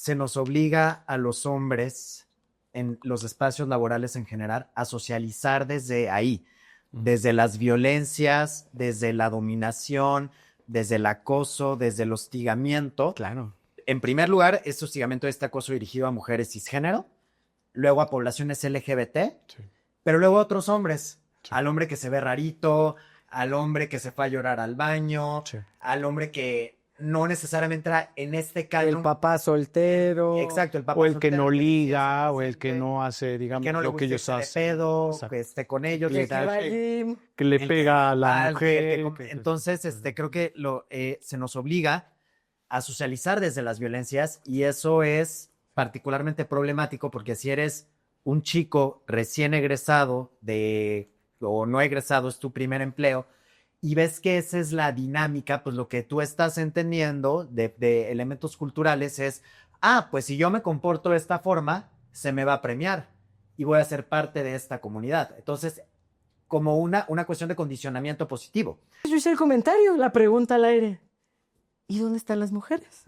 se nos obliga a los hombres en los espacios laborales en general a socializar desde ahí, desde las violencias, desde la dominación, desde el acoso, desde el hostigamiento. Claro. En primer lugar, este hostigamiento, este acoso dirigido a mujeres cisgénero, luego a poblaciones LGBT, Sí. pero luego a otros hombres, Sí. al hombre que se ve rarito, al hombre que se fue a llorar al baño, Sí. al hombre que no necesariamente era en este canon. El papá soltero. Exacto, el papá o el soltero, que no que liga, sí, o el que no hace, digamos, que no le lo gusta que ellos irse de hacen. pedo, Exacto. que esté con ellos, Que tal. va al gym, que le pega a la mujer. Entonces, creo que se nos obliga a socializar desde las violencias y eso es particularmente problemático porque si eres un chico recién egresado o no egresado, es tu primer empleo y ves que esa es la dinámica, pues lo que tú estás entendiendo de elementos culturales es, pues si yo me comporto de esta forma, se me va a premiar y voy a ser parte de esta comunidad. Entonces, como una cuestión de condicionamiento positivo. Yo hice el comentario, la pregunta al aire. ¿Y dónde están las mujeres?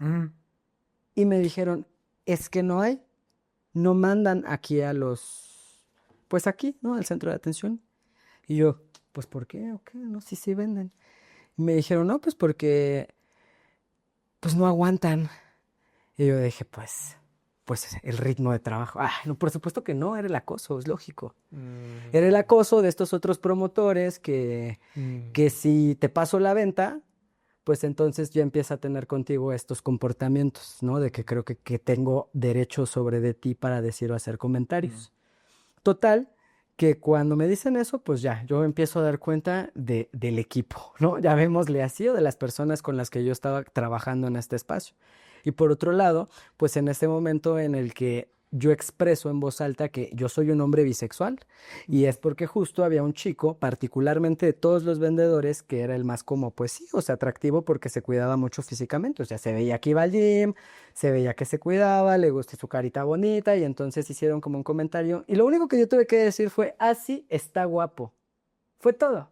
Y me dijeron, es que no hay. No mandan aquí pues aquí, ¿no? Al centro de atención. Y yo, pues ¿por qué? ¿O qué? No, sí venden. Y me dijeron, no, pues porque, pues no aguantan. Y yo dije, pues el ritmo de trabajo. No, por supuesto que no, era el acoso, es lógico. Era el acoso de estos otros promotores que si te paso la venta, pues entonces ya empieza a tener contigo estos comportamientos, ¿no? De que creo que tengo derecho sobre de ti para decir o hacer comentarios. Total, que cuando me dicen eso, pues ya, yo empiezo a dar cuenta del equipo, ¿no? Llamémosle así, o de las personas con las que yo estaba trabajando en este espacio. Y por otro lado, pues en este momento en el que yo expreso en voz alta que yo soy un hombre bisexual y es porque justo había un chico, particularmente de todos los vendedores, que era el más como, pues sí, o sea, atractivo porque se cuidaba mucho físicamente, o sea, se veía que iba al gym, se veía que se cuidaba, le gustó su carita bonita y entonces hicieron como un comentario y lo único que yo tuve que decir fue, sí, está guapo, fue todo.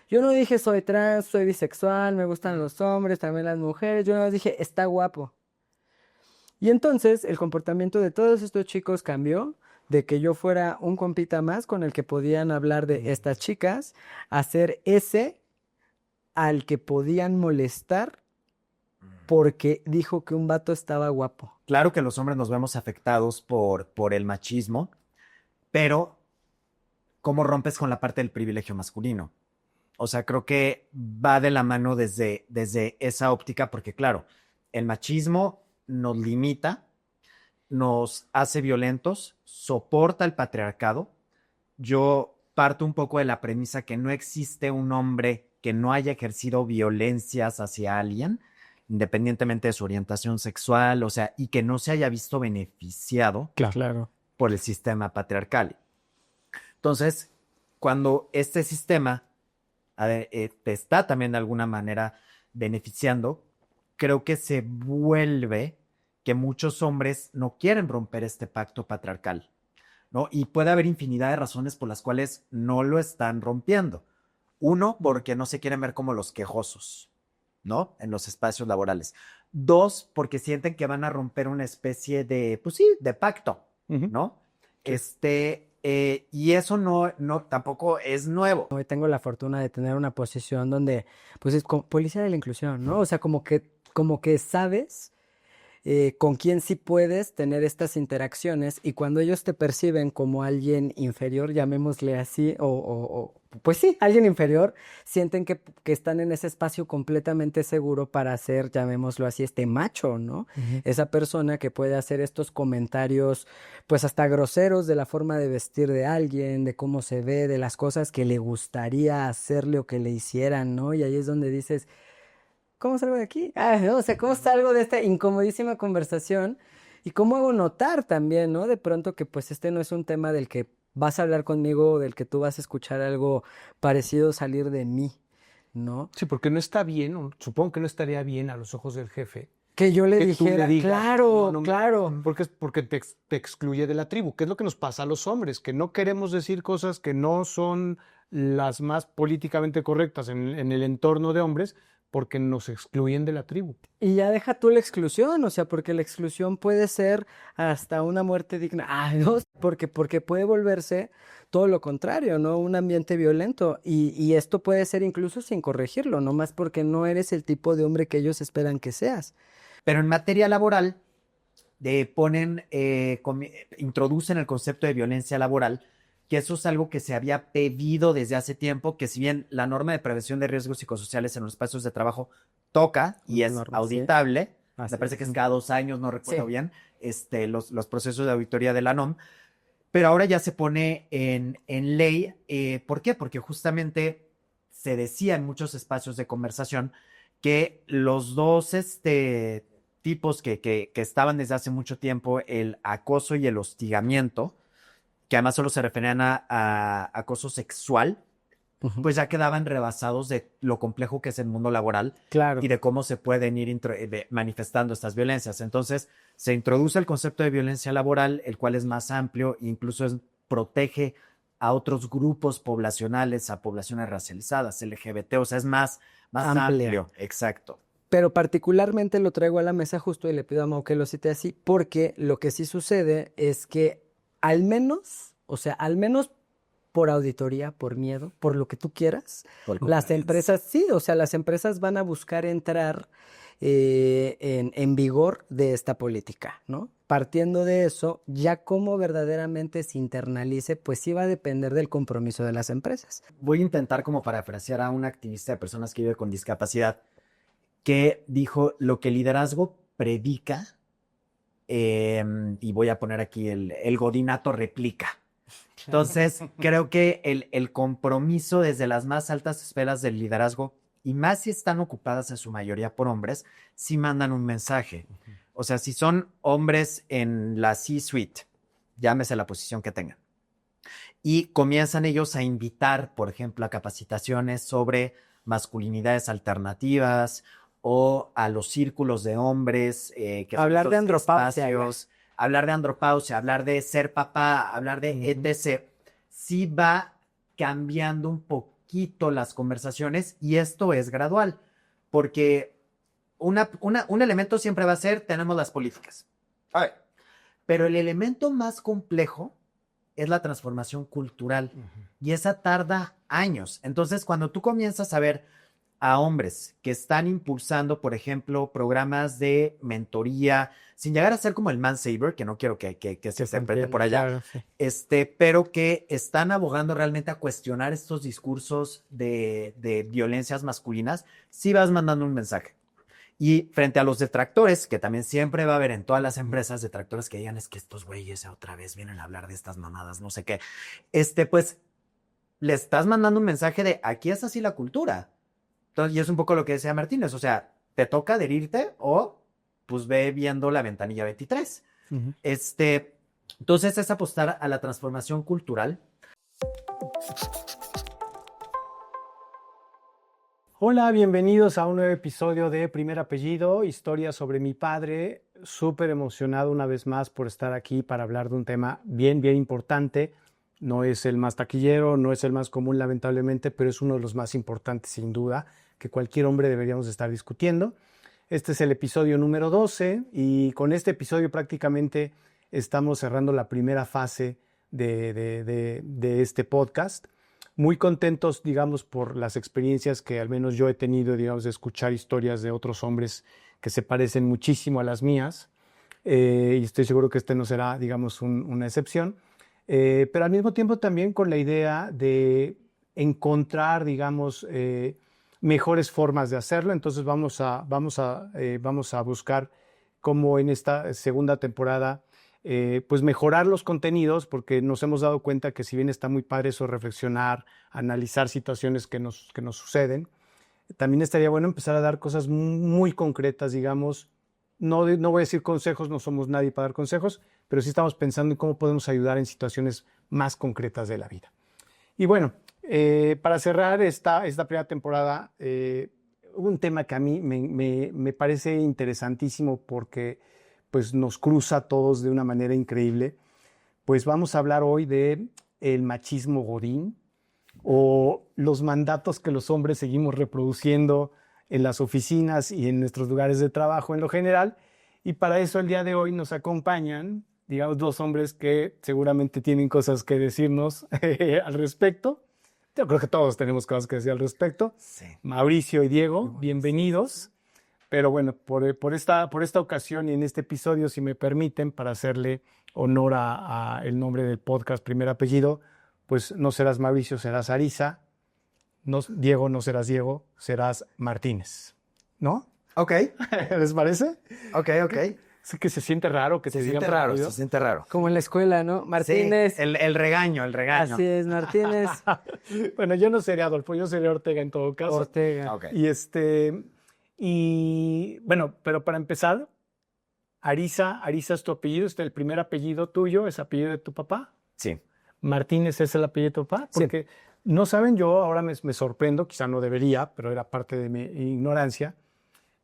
Yo no dije soy trans, soy bisexual, me gustan los hombres, también las mujeres, yo no dije está guapo. Y entonces el comportamiento de todos estos chicos cambió de que yo fuera un compita más con el que podían hablar de estas chicas, a ser ese al que podían molestar porque dijo que un vato estaba guapo. Claro que los hombres nos vemos afectados por el machismo, pero ¿cómo rompes con la parte del privilegio masculino? O sea, creo que va de la mano desde esa óptica, porque claro, el machismo nos limita, nos hace violentos, soporta el patriarcado. Yo parto un poco de la premisa que no existe un hombre que no haya ejercido violencias hacia alguien, independientemente de su orientación sexual, o sea, y que no se haya visto beneficiado Claro. por el sistema patriarcal. Entonces, cuando este sistema te está también de alguna manera beneficiando, creo que se vuelve que muchos hombres no quieren romper este pacto patriarcal, ¿no? Y puede haber infinidad de razones por las cuales no lo están rompiendo. Uno, porque no se quieren ver como los quejosos, ¿no? En los espacios laborales. Dos, porque sienten que van a romper una especie de, pues sí, de pacto, ¿no? Sí. Y eso no tampoco es nuevo. Hoy tengo la fortuna de tener una posición donde, pues es como policía de la inclusión, ¿no? O sea, como que sabes con quién sí puedes tener estas interacciones y cuando ellos te perciben como alguien inferior, llamémosle así, pues sí, alguien inferior, sienten que están en ese espacio completamente seguro para ser, llamémoslo así, este macho, ¿no? Esa persona que puede hacer estos comentarios, pues hasta groseros de la forma de vestir de alguien, de cómo se ve, de las cosas que le gustaría hacerle o que le hicieran, ¿no? Y ahí es donde dices, ¿cómo salgo de aquí? No, o sea, ¿cómo salgo de esta incomodísima conversación? Y cómo hago notar también, ¿no? De pronto que pues este no es un tema del que vas a hablar conmigo o del que tú vas a escuchar algo parecido salir de mí, ¿no? Sí, porque no está bien, supongo que no estaría bien a los ojos del jefe. Que yo le que tú dijera, digas, claro, no, claro. Porque te excluye de la tribu, que es lo que nos pasa a los hombres, que no queremos decir cosas que no son las más políticamente correctas en el entorno de hombres, porque nos excluyen de la tribu. Y ya deja tú la exclusión, o sea, porque la exclusión puede ser hasta una muerte digna. Ah, no, porque puede volverse todo lo contrario, ¿no? Un ambiente violento. Y esto puede ser incluso sin corregirlo, nomás porque no eres el tipo de hombre que ellos esperan que seas. Pero en materia laboral, introducen el concepto de violencia laboral, que eso es algo que se había pedido desde hace tiempo, que si bien la norma de prevención de riesgos psicosociales en los espacios de trabajo toca y es Norma, sí. auditable, Así me parece es. que es cada 2 años, no recuerdo Sí. bien, los procesos de auditoría de la NOM, pero ahora ya se pone en ley. ¿Por qué? Porque justamente se decía en muchos espacios de conversación que los dos tipos que estaban desde hace mucho tiempo, el acoso y el hostigamiento, que además solo se referían a acoso sexual, Ujú. pues ya quedaban rebasados de lo complejo que es el mundo laboral Claro. y de cómo se pueden ir manifestando estas violencias. Entonces, se introduce el concepto de violencia laboral, el cual es más amplio, incluso protege a otros grupos poblacionales, a poblaciones racializadas, LGBT, o sea, es más Amplia. amplio. Exacto. Pero particularmente lo traigo a la mesa justo y le pido a Mau que lo cite así, porque lo que sí sucede es que al menos por auditoría, por miedo, por lo que tú quieras, las empresas, sí, o sea, las empresas van a buscar entrar en vigor de esta política, ¿no? Partiendo de eso, ya cómo verdaderamente se internalice, pues sí va a depender del compromiso de las empresas. Voy a intentar como parafrasear a un activista de personas que vive con discapacidad que dijo: lo que el liderazgo predica, y voy a poner aquí el godinato replica. Entonces, creo que el compromiso desde las más altas esferas del liderazgo, y más si están ocupadas en su mayoría por hombres, sí mandan un mensaje. O sea, si son hombres en la C-suite, llámese la posición que tengan, y comienzan ellos a invitar, por ejemplo, a capacitaciones sobre masculinidades alternativas o a los círculos de hombres, que Hablar son de estos andropausia, espacios, hablar de andropausia, hablar de ser papá, hablar de etc. Sí va cambiando un poquito las conversaciones, y esto es gradual, porque un elemento siempre va a ser: tenemos las políticas. A ver, pero el elemento más complejo es la transformación cultural, y esa tarda años. Entonces, cuando tú comienzas a ver a hombres que están impulsando, por ejemplo, programas de mentoría, sin llegar a ser como el man saver, que no quiero que se interprete por allá, Claro, sí. pero que están abogando realmente a cuestionar estos discursos de violencias masculinas, sí vas mandando un mensaje. Y frente a los detractores, que también siempre va a haber en todas las empresas detractores que digan: es que estos güeyes otra vez vienen a hablar de estas mamadas, no sé qué. Pues le estás mandando un mensaje de: aquí es así la cultura. Entonces, y es un poco lo que decía Martínez, o sea, te toca adherirte o pues ve viendo la ventanilla 23. Ujú. Entonces es apostar a la transformación cultural. Hola, bienvenidos a un nuevo episodio de Primer Apellido, historia sobre mi padre. Súper emocionado una vez más por estar aquí para hablar de un tema bien, bien importante. No es el más taquillero, no es el más común lamentablemente, pero es uno de los más importantes sin duda, que cualquier hombre deberíamos estar discutiendo. Este es el episodio número 12 y con este episodio prácticamente estamos cerrando la primera fase de este podcast. Muy contentos, digamos, por las experiencias que al menos yo he tenido, digamos, de escuchar historias de otros hombres que se parecen muchísimo a las mías. Y estoy seguro que este no será, digamos, una excepción. Pero al mismo tiempo también con la idea de encontrar, digamos, mejores formas de hacerlo. Entonces vamos a buscar cómo en esta segunda temporada pues mejorar los contenidos, porque nos hemos dado cuenta que si bien está muy padre eso, reflexionar, analizar situaciones que nos suceden, también estaría bueno empezar a dar cosas muy concretas, digamos. No voy a decir consejos, no somos nadie para dar consejos, pero sí estamos pensando en cómo podemos ayudar en situaciones más concretas de la vida. Y bueno, para cerrar esta primera temporada, un tema que a mí me parece interesantísimo porque pues nos cruza a todos de una manera increíble. Pues vamos a hablar hoy de el machismo godín, o los mandatos que los hombres seguimos reproduciendo en las oficinas y en nuestros lugares de trabajo en lo general. Y para eso el día de hoy nos acompañan, digamos, dos hombres que seguramente tienen cosas que decirnos al respecto. Yo creo que todos tenemos cosas que decir al respecto. Sí. Mauricio y Diego, bienvenidos. Pero bueno, por esta ocasión y en este episodio, si me permiten, para hacerle honor a el nombre del podcast Primer Apellido, pues no serás Mauricio, serás Arisa. No, Diego, no serás Diego, serás Martínez. ¿No? Ok, ¿Les parece? ok. Es que se siente raro que Se te digan siente por raro, apellido. se siente raro. Como en la escuela, ¿no? Martínez. Sí, el regaño. Así es, Martínez. Bueno, yo no sería Adolfo, yo sería Ortega en todo caso. Ortega. Ok. Y bueno, pero para empezar, Arisa es tu apellido, el primer apellido tuyo, es apellido de tu papá. Sí. Martínez es el apellido de tu papá. Sí. Porque no saben, yo ahora me sorprendo, quizá no debería, pero era parte de mi ignorancia,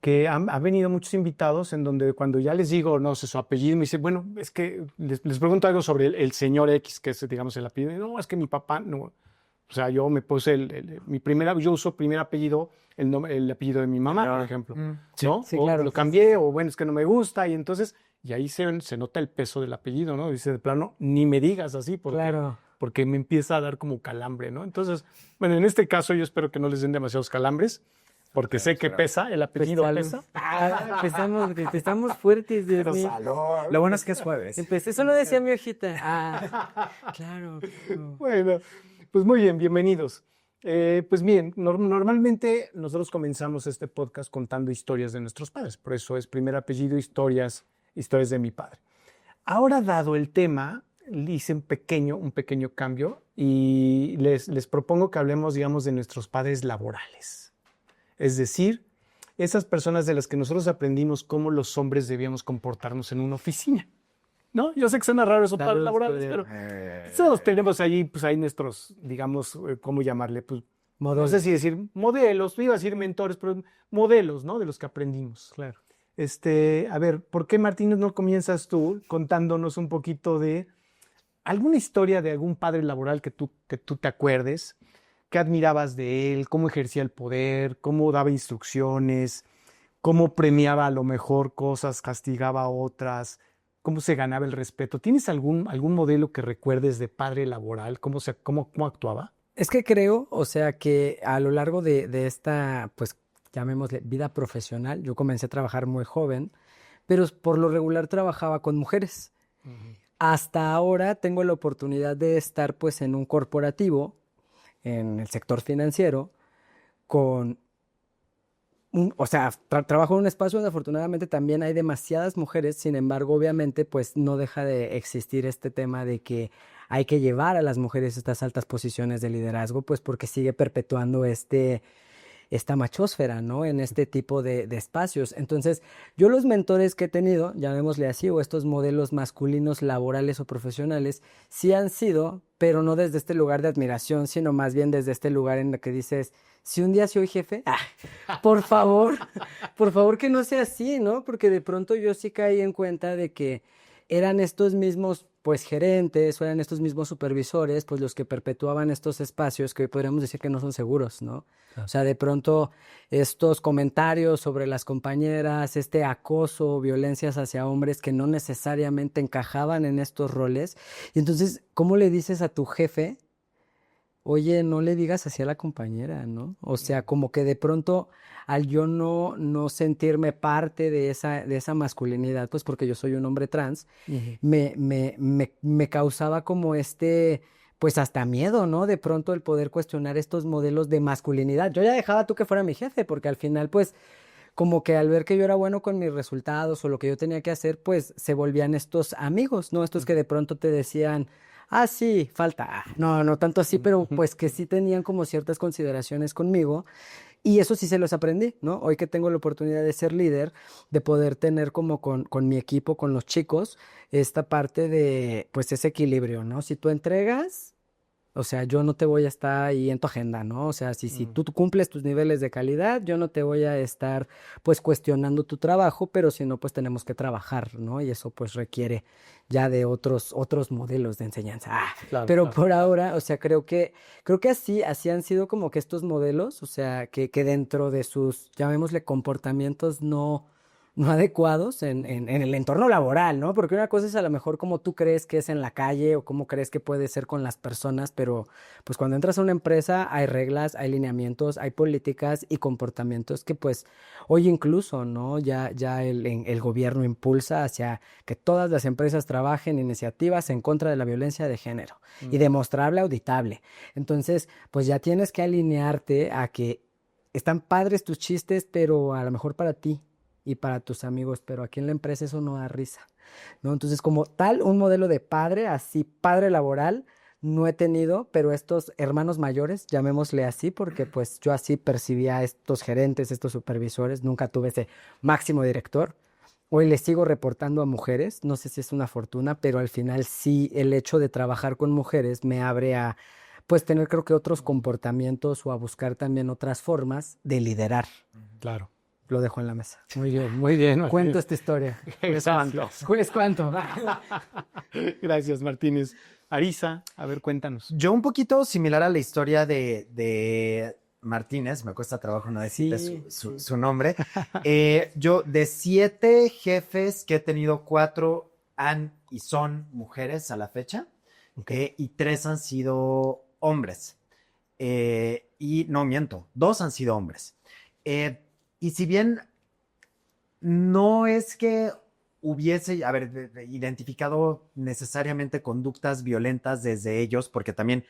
que han venido muchos invitados en donde cuando ya les digo, no sé, su apellido, me dicen, bueno, es que les pregunto algo sobre el señor X, que es, digamos, el apellido. Y no, es que mi papá, no. O sea, yo me puse yo uso primer apellido, el apellido de mi mamá, por ejemplo. ¿No? Sí, O claro. lo cambié, o bueno, es que no me gusta, y entonces, y ahí se nota el peso del apellido, ¿no? Dice, de plano, ni me digas así, porque me empieza a dar como calambre, ¿no? Entonces, bueno, en este caso yo espero que no les den demasiados calambres, porque sé que pesa, el apellido pesa. Empezamos fuertes, Dios mío. Lo bueno es que es jueves. Eso lo decía mi hojita. Claro. Bueno, pues muy bien, bienvenidos. Pues bien, normalmente nosotros comenzamos este podcast contando historias de nuestros padres, por eso es primer apellido, historias de mi padre. Ahora, dado el tema, hice un pequeño cambio y les propongo que hablemos, digamos, de nuestros padres laborales. Es decir, esas personas de las que nosotros aprendimos cómo los hombres debíamos comportarnos en una oficina. ¿No? Yo sé que suena raro esos padres laborales, pero todos tenemos ahí, pues ahí nuestros, digamos, ¿cómo llamarle? Pues, no sé si decir modelos, iba a decir mentores, pero modelos, ¿no? De los que aprendimos. Claro. A ver, ¿por qué, Martínez, no comienzas tú contándonos un poquito de alguna historia de algún padre laboral que tú te acuerdes? ¿Qué admirabas de él? ¿Cómo ejercía el poder? ¿Cómo daba instrucciones? ¿Cómo premiaba a lo mejor cosas, castigaba a otras? ¿Cómo se ganaba el respeto? ¿Tienes algún modelo que recuerdes de padre laboral? ¿Cómo actuaba? Es que creo, o sea, que a lo largo de esta, pues, llamémosle vida profesional, yo comencé a trabajar muy joven, pero por lo regular trabajaba con mujeres. Hasta ahora tengo la oportunidad de estar, pues, en un corporativo, en el sector financiero, trabajo en un espacio donde afortunadamente también hay demasiadas mujeres, sin embargo, obviamente, pues no deja de existir este tema de que hay que llevar a las mujeres a estas altas posiciones de liderazgo, pues porque sigue perpetuando esta machósfera, ¿no? En este tipo de espacios. Entonces, yo los mentores que he tenido, llamémosle así, o estos modelos masculinos laborales o profesionales, sí han sido, pero no desde este lugar de admiración, sino más bien desde este lugar en el que dices, si un día soy jefe, por favor que no sea así, ¿no? Porque de pronto yo sí caí en cuenta de que eran estos mismos, pues, gerentes o eran estos mismos supervisores, pues, los que perpetuaban estos espacios que hoy podríamos decir que no son seguros, ¿no? O sea, de pronto estos comentarios sobre las compañeras, este acoso, violencias hacia hombres que no necesariamente encajaban en estos roles. Y entonces, ¿cómo le dices a tu jefe? Oye, no le digas así a la compañera, ¿no? O sea, como que de pronto al yo no sentirme parte de esa masculinidad, pues porque yo soy un hombre trans, me causaba como pues hasta miedo, ¿no? De pronto el poder cuestionar estos modelos de masculinidad. Yo ya dejaba tú que fuera mi jefe, porque al final, pues, como que al ver que yo era bueno con mis resultados o lo que yo tenía que hacer, pues se volvían estos amigos, ¿no? Estos que de pronto te decían, sí, falta. No tanto así, pero pues que sí tenían como ciertas consideraciones conmigo. Y eso sí se los aprendí, ¿no? Hoy que tengo la oportunidad de ser líder, de poder tener como con mi equipo, con los chicos, esta parte de, pues, ese equilibrio, ¿no? Si tú entregas, O sea, yo no te voy a estar ahí en tu agenda, ¿no? O sea, si tú cumples tus niveles de calidad, yo no te voy a estar, pues, cuestionando tu trabajo, pero si no, pues tenemos que trabajar, ¿no? Y eso, pues, requiere ya de otros modelos de enseñanza. Claro, Pero claro. por ahora, o sea, creo que así han sido como que estos modelos, o sea, que dentro de sus, llamémosle, comportamientos no adecuados en el entorno laboral, ¿no? Porque una cosa es a lo mejor como tú crees que es en la calle o cómo crees que puede ser con las personas, pero pues cuando entras a una empresa hay reglas, hay lineamientos, hay políticas y comportamientos que pues hoy incluso, ¿no? Ya el gobierno impulsa hacia que todas las empresas trabajen iniciativas en contra de la violencia de género y demostrable, auditable. Entonces, pues ya tienes que alinearte a que están padres tus chistes, pero a lo mejor para ti y para tus amigos, pero aquí en la empresa eso no da risa, ¿no? Entonces, como tal, un modelo de padre, así, padre laboral, no he tenido, pero estos hermanos mayores, llamémosle así, porque pues yo así percibía a estos gerentes, estos supervisores, nunca tuve ese máximo director. Hoy les sigo reportando a mujeres, no sé si es una fortuna, pero al final sí el hecho de trabajar con mujeres me abre a pues tener creo que otros comportamientos o a buscar también otras formas de liderar. Claro. Lo dejo en la mesa. Muy bien, muy bien. Martínez. Cuento esta historia. Gracias. ¿Juez cuánto? Gracias, Martínez. Arisa, a ver, cuéntanos. Yo un poquito similar a la historia de Martínez, me cuesta trabajo no decirte Sí, su nombre. Yo de 7 jefes que he tenido, 4 han y son mujeres a la fecha, y 3 han sido hombres. Y no miento, 2 han sido hombres. Y si bien no es que hubiese, identificado necesariamente conductas violentas desde ellos, porque también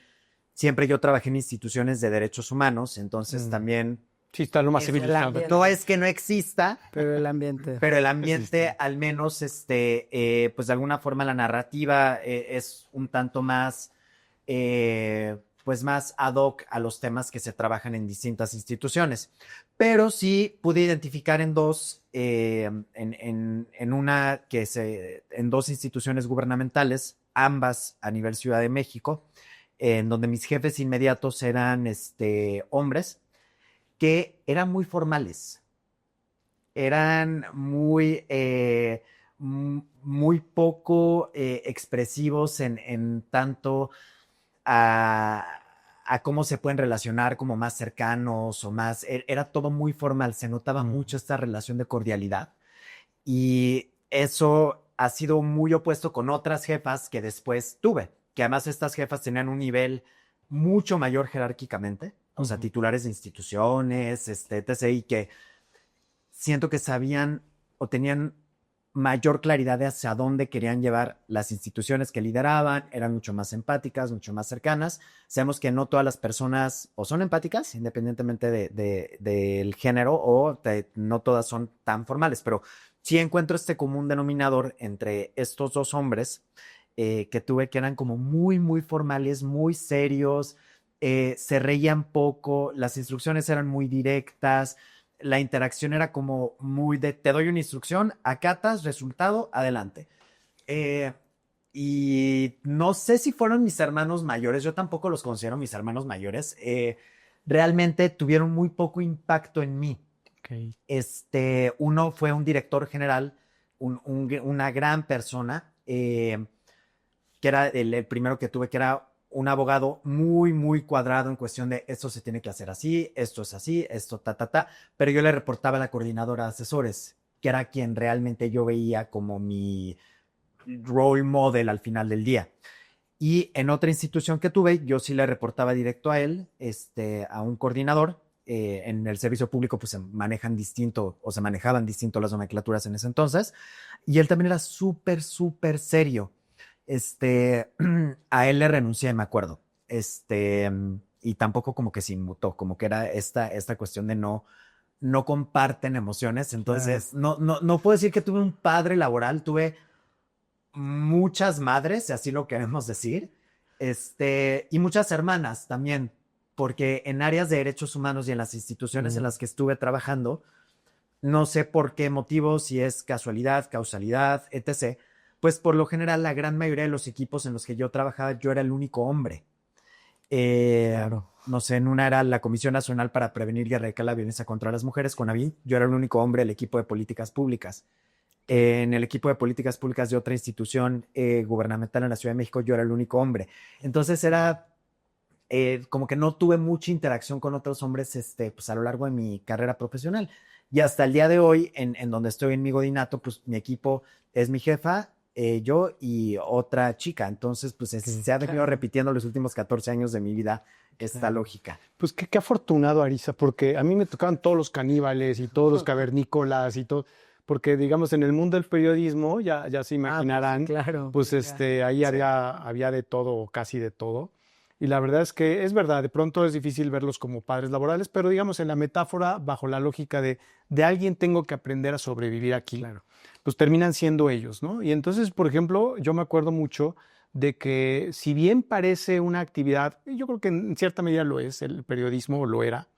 siempre yo trabajé en instituciones de derechos humanos, entonces también Sí, está lo más Es civilizado. ambiente. no es que no exista, Pero el ambiente. pero el ambiente, Existe. al menos, pues de alguna forma la narrativa es un tanto más, pues más ad hoc a los temas que se trabajan en distintas instituciones. Pero sí pude identificar en dos, en dos instituciones gubernamentales, ambas a nivel Ciudad de México, en donde mis jefes inmediatos eran, hombres que eran muy formales, eran muy poco expresivos en tanto a cómo se pueden relacionar como más cercanos o más, era todo muy formal, se notaba mucho esta relación de cordialidad y eso ha sido muy opuesto con otras jefas que después tuve, que además estas jefas tenían un nivel mucho mayor jerárquicamente, o sea, titulares de instituciones, etc., y que siento que sabían o tenían mayor claridad de hacia dónde querían llevar las instituciones que lideraban, eran mucho más empáticas, mucho más cercanas. Sabemos que no todas las personas o son empáticas, independientemente del género, o no todas son tan formales, pero sí encuentro este común denominador entre estos dos hombres que tuve, que eran como muy, muy formales, muy serios, se reían poco, las instrucciones eran muy directas, la interacción era como muy de te doy una instrucción, acatas, resultado, adelante. Y no sé si fueron mis hermanos mayores, yo tampoco los considero mis hermanos mayores, realmente tuvieron muy poco impacto en mí. Okay. Uno fue un director general, una gran persona, que era el primero que tuve, que era un abogado muy, muy cuadrado en cuestión de esto se tiene que hacer así, esto es así, esto pero yo le reportaba a la coordinadora de asesores, que era quien realmente yo veía como mi role model al final del día. Y en otra institución que tuve, yo sí le reportaba directo a él, a un coordinador. En el servicio público pues se manejaban distinto las nomenclaturas en ese entonces, y él también era súper, súper serio. A él le renuncié, me acuerdo. Y tampoco como que se inmutó, como que era esta cuestión de no comparten emociones. Entonces, no puedo decir que tuve un padre laboral, tuve muchas madres, si así lo queremos decir, y muchas hermanas también, porque en áreas de derechos humanos y en las instituciones en las que estuve trabajando, no sé por qué motivo, si es casualidad, causalidad, etc., pues por lo general la gran mayoría de los equipos en los que yo trabajaba, yo era el único hombre. Claro. No sé, en una era la Comisión Nacional para Prevenir y Erradicar la Violencia contra las Mujeres, CONAVI. Yo era el único hombre del equipo de políticas públicas. En el equipo de políticas públicas de otra institución gubernamental en la Ciudad de México, yo era el único hombre. Entonces era como que no tuve mucha interacción con otros hombres pues a lo largo de mi carrera profesional. Y hasta el día de hoy, en donde estoy en mi godinato, pues mi equipo es mi jefa, yo y otra chica. Entonces, pues se ha venido repitiendo los últimos 14 años de mi vida esta lógica. Pues qué afortunado, Arisa, porque a mí me tocaban todos los caníbales y todos los cavernícolas y todo, porque digamos en el mundo del periodismo, ya se imaginarán, claro. pues ahí había de todo, casi de todo. Y la verdad es que es verdad, de pronto es difícil verlos como padres laborales, pero digamos en la metáfora, bajo la lógica de alguien tengo que aprender a sobrevivir aquí, Claro. pues terminan siendo ellos, ¿no? Y entonces, por ejemplo, yo me acuerdo mucho de que si bien parece una actividad, y yo creo que en cierta medida lo es, el periodismo o lo era,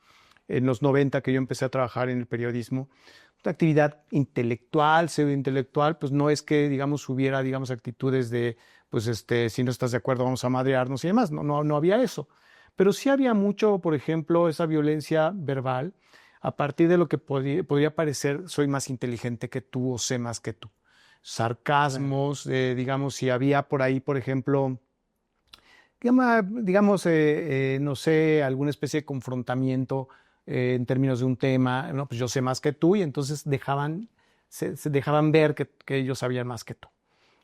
en los 90 que yo empecé a trabajar en el periodismo, una actividad intelectual, pseudointelectual, pues no es que, digamos, hubiera, digamos, actitudes de, pues, si no estás de acuerdo, vamos a madrearnos y demás. No había eso. Pero sí había mucho, por ejemplo, esa violencia verbal, a partir de lo que podría parecer, soy más inteligente que tú o sé más que tú. Sarcasmos, digamos, si había por ahí, por ejemplo, digamos, no sé, alguna especie de confrontamiento en términos de un tema, no, pues yo sé más que tú, y entonces se dejaban ver que ellos sabían más que tú.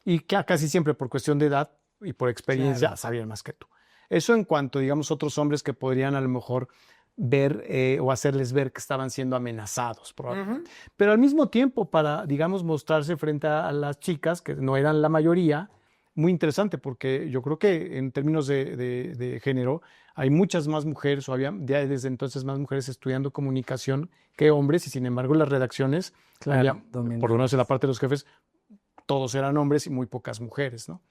Y casi siempre por cuestión de edad y por experiencia sabían más que tú. Eso en cuanto, digamos, otros hombres que podrían a lo mejor ver o hacerles ver que estaban siendo amenazados, probablemente. Pero al mismo tiempo, para, digamos, mostrarse frente a las chicas, que no eran la mayoría, muy interesante, porque yo creo que en términos de género hay muchas más mujeres, o había ya desde entonces más mujeres estudiando comunicación que hombres, y sin embargo las redacciones, había, por lo menos en la parte de los jefes, todos eran hombres y muy pocas mujeres, ¿no?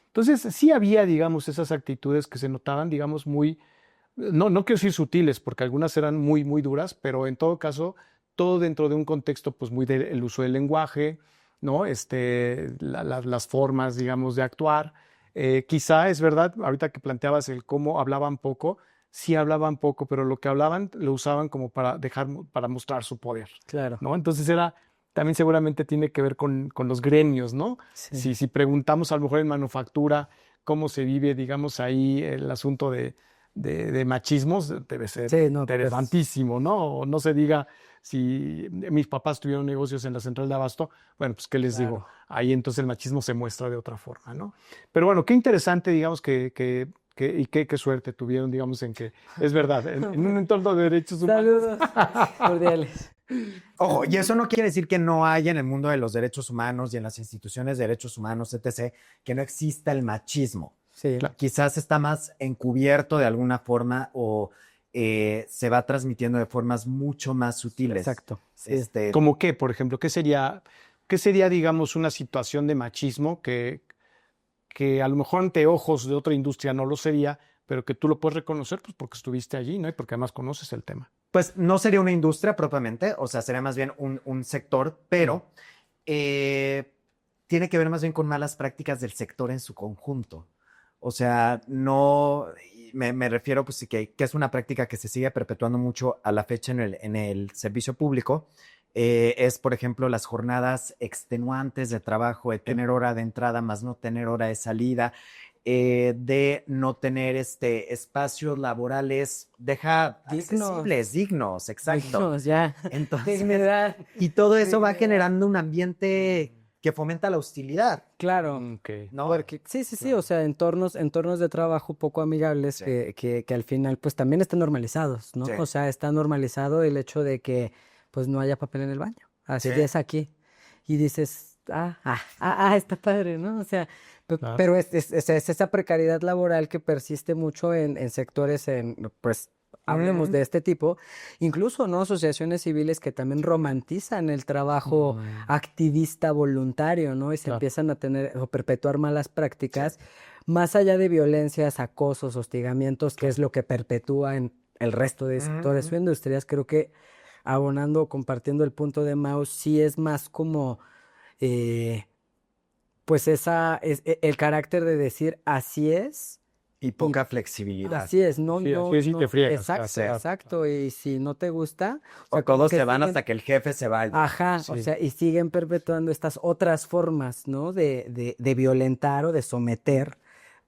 Entonces sí había, digamos, esas actitudes que se notaban, digamos, muy, no quiero decir sutiles, porque algunas eran muy, muy duras, pero en todo caso, todo dentro de un contexto, pues, muy del uso del lenguaje, ¿no? Las formas, digamos, de actuar. Quizá es verdad, ahorita que planteabas el cómo hablaban poco, sí hablaban poco, pero lo que hablaban lo usaban como para mostrar su poder, Claro. ¿no? Entonces también seguramente tiene que ver con los gremios, ¿no? Sí. Si preguntamos a lo mejor en manufactura cómo se vive, digamos, ahí el asunto de machismos, debe ser interesantísimo, ¿no? No se diga si mis papás tuvieron negocios en la central de abasto, bueno, pues qué les digo, ahí entonces el machismo se muestra de otra forma, ¿no? Pero bueno, qué interesante, digamos, y qué suerte tuvieron, digamos, en que, es verdad, en un entorno de derechos humanos. Saludos cordiales. Ojo, y eso no quiere decir que no haya en el mundo de los derechos humanos y en las instituciones de derechos humanos, etc., que no exista el machismo. Sí. Quizás está más encubierto de alguna forma o se va transmitiendo de formas mucho más sutiles. Exacto. Sí. ¿Cómo qué, por ejemplo? ¿Qué sería, digamos, una situación de machismo que a lo mejor ante ojos de otra industria no lo sería, pero que tú lo puedes reconocer pues porque estuviste allí, ¿no? Y porque además conoces el tema? Pues no sería una industria propiamente, o sea, sería más bien un sector, pero tiene que ver más bien con malas prácticas del sector en su conjunto. O sea, no, me refiero pues que es una práctica que se sigue perpetuando mucho a la fecha en el servicio público. Es, por ejemplo, las jornadas extenuantes de trabajo, de tener hora de entrada más no tener hora de salida, de no tener espacios laborales, accesibles, dignos, exacto. Dignos, ya. Entonces, Dignidad. y todo eso va generando un ambiente que fomenta la hostilidad. Claro. Okay. ¿No? Porque, sí, o sea, entornos de trabajo poco amigables que al final pues también están normalizados, ¿no? Sí. O sea, está normalizado el hecho de que pues no haya papel en el baño. Así es aquí. Y dices, está padre, ¿no? O sea, Claro. pero es esa precariedad laboral que persiste mucho en sectores, pues, hablemos de este tipo, incluso, ¿no? Asociaciones civiles que también romantizan el trabajo activista voluntario, ¿no? Y se empiezan a tener o perpetuar malas prácticas, más allá de violencias, acosos, hostigamientos, que es lo que perpetúa en el resto de sectores o industrias. Creo que abonando o compartiendo el punto de Mao, sí es más como pues el carácter de decir así es Y poca flexibilidad. Así es, no, Sí, no, así es y no. te friegas. Exacto, O sea, exacto. Y si no te gusta, O como todos que se van siguen- hasta que el jefe se vaya. Ajá, o Sí. sea, y siguen perpetuando estas otras formas, ¿no? De violentar o de someter,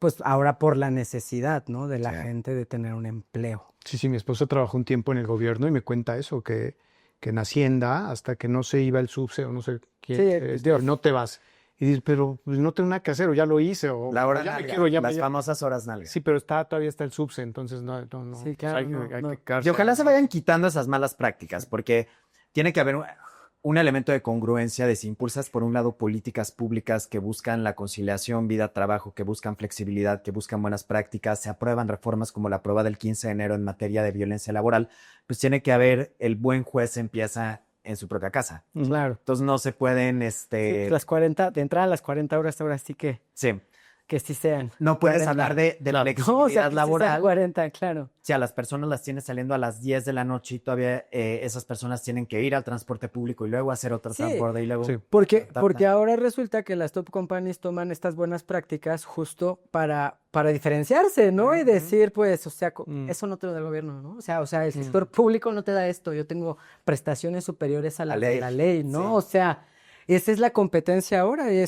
pues ahora por la necesidad, ¿no? De la Sí. gente de tener un empleo. Sí, mi esposa trabajó un tiempo en el gobierno y me cuenta eso, que en Hacienda, hasta que no se iba el subse o no sé quién, Sí, Dios. no te vas. Y dices, pero pues, no tengo nada que hacer, o ya lo hice, o La hora ya me nalga, quiero, ya me- las ya- famosas horas nalga. Sí, pero todavía está el subse, entonces no. Sí, pues, claro, hay, no, hay no. que quedarse. Y ojalá se vayan quitando esas malas prácticas, porque tiene que haber un elemento de congruencia de si impulsas, por un lado, políticas públicas que buscan la conciliación vida-trabajo, que buscan flexibilidad, que buscan buenas prácticas, se aprueban reformas como la aprobada el 15 de enero en materia de violencia laboral, pues tiene que haber, el buen juez empieza en su propia casa. Claro. Entonces no se pueden, Sí, las 40, de entrada a las 40 horas, ahora sí que sí sean. no puedes 40. hablar de Claro. flexibilidad No, o sea, que sí sean laboral. 40, claro. Si a las personas las tienes saliendo a las 10 de la noche y todavía esas personas tienen que ir al transporte público y luego hacer otro Sí. transporte y luego... Sí. Porque ahora resulta que las top companies toman estas buenas prácticas justo para diferenciarse, ¿no? Y decir, pues, o sea, eso no te lo da el gobierno, ¿no? O sea, el sector público no te da esto, yo tengo prestaciones superiores a las de la ley, ¿no? Sí. O sea, esa es la competencia ahora, y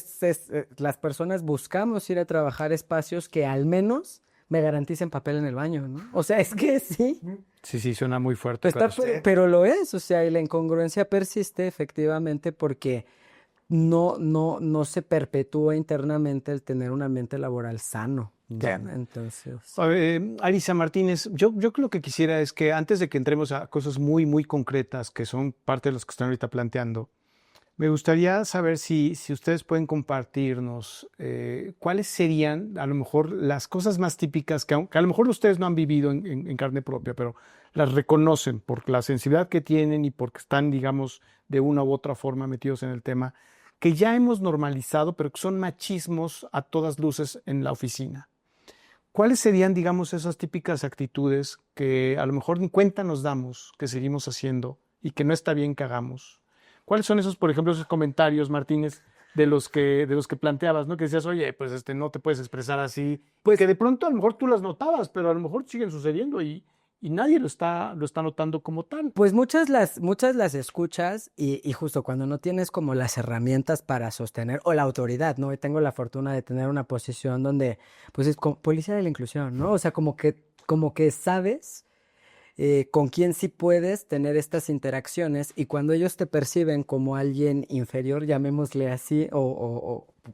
las personas buscamos ir a trabajar espacios que al menos me garanticen papel en el baño, ¿no? O sea, es que sí. Sí, suena muy fuerte. Está, claro. pero lo es, o sea, y la incongruencia persiste efectivamente porque no se perpetúa internamente el tener un ambiente laboral sano, ¿no? Bien. Entonces, A ver, Arisa Martínez, yo lo que quisiera es que antes de que entremos a cosas muy, muy concretas, que son parte de los que están ahorita planteando, me gustaría saber si ustedes pueden compartirnos cuáles serían a lo mejor las cosas más típicas que a lo mejor ustedes no han vivido en carne propia, pero las reconocen por la sensibilidad que tienen y porque están, digamos, de una u otra forma metidos en el tema, que ya hemos normalizado, pero que son machismos a todas luces en la oficina. ¿Cuáles serían, digamos, esas típicas actitudes que a lo mejor ni cuenta nos damos que seguimos haciendo y que no está bien que hagamos? ¿Cuáles son esos, por ejemplo, esos comentarios, Martínez, de los que planteabas, ¿no? Que decías, oye, pues no te puedes expresar así. Pues que de pronto a lo mejor tú las notabas, pero a lo mejor siguen sucediendo y nadie lo está notando como tal. pues muchas las escuchas y justo cuando no tienes como las herramientas para sostener o la autoridad, ¿no? Y tengo la fortuna de tener una posición donde, pues es como policía de la inclusión, ¿no? O sea, como que sabes con quién sí puedes tener estas interacciones y cuando ellos te perciben como alguien inferior, llamémosle así,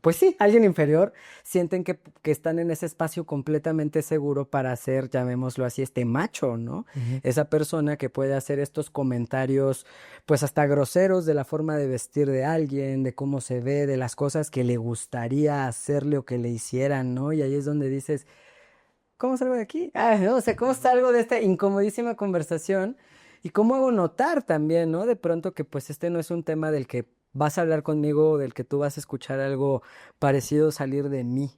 pues sí, alguien inferior, sienten que están en ese espacio completamente seguro para hacer, llamémoslo así, este macho, ¿no? Esa persona que puede hacer estos comentarios, pues hasta groseros de la forma de vestir de alguien, de cómo se ve, de las cosas que le gustaría hacerle o que le hicieran, ¿no? Y ahí es donde dices, ¿cómo salgo de aquí? No, o sea, ¿cómo salgo de esta incomodísima conversación? Y cómo hago notar también, ¿no? De pronto que pues este no es un tema del que vas a hablar conmigo o del que tú vas a escuchar algo parecido salir de mí,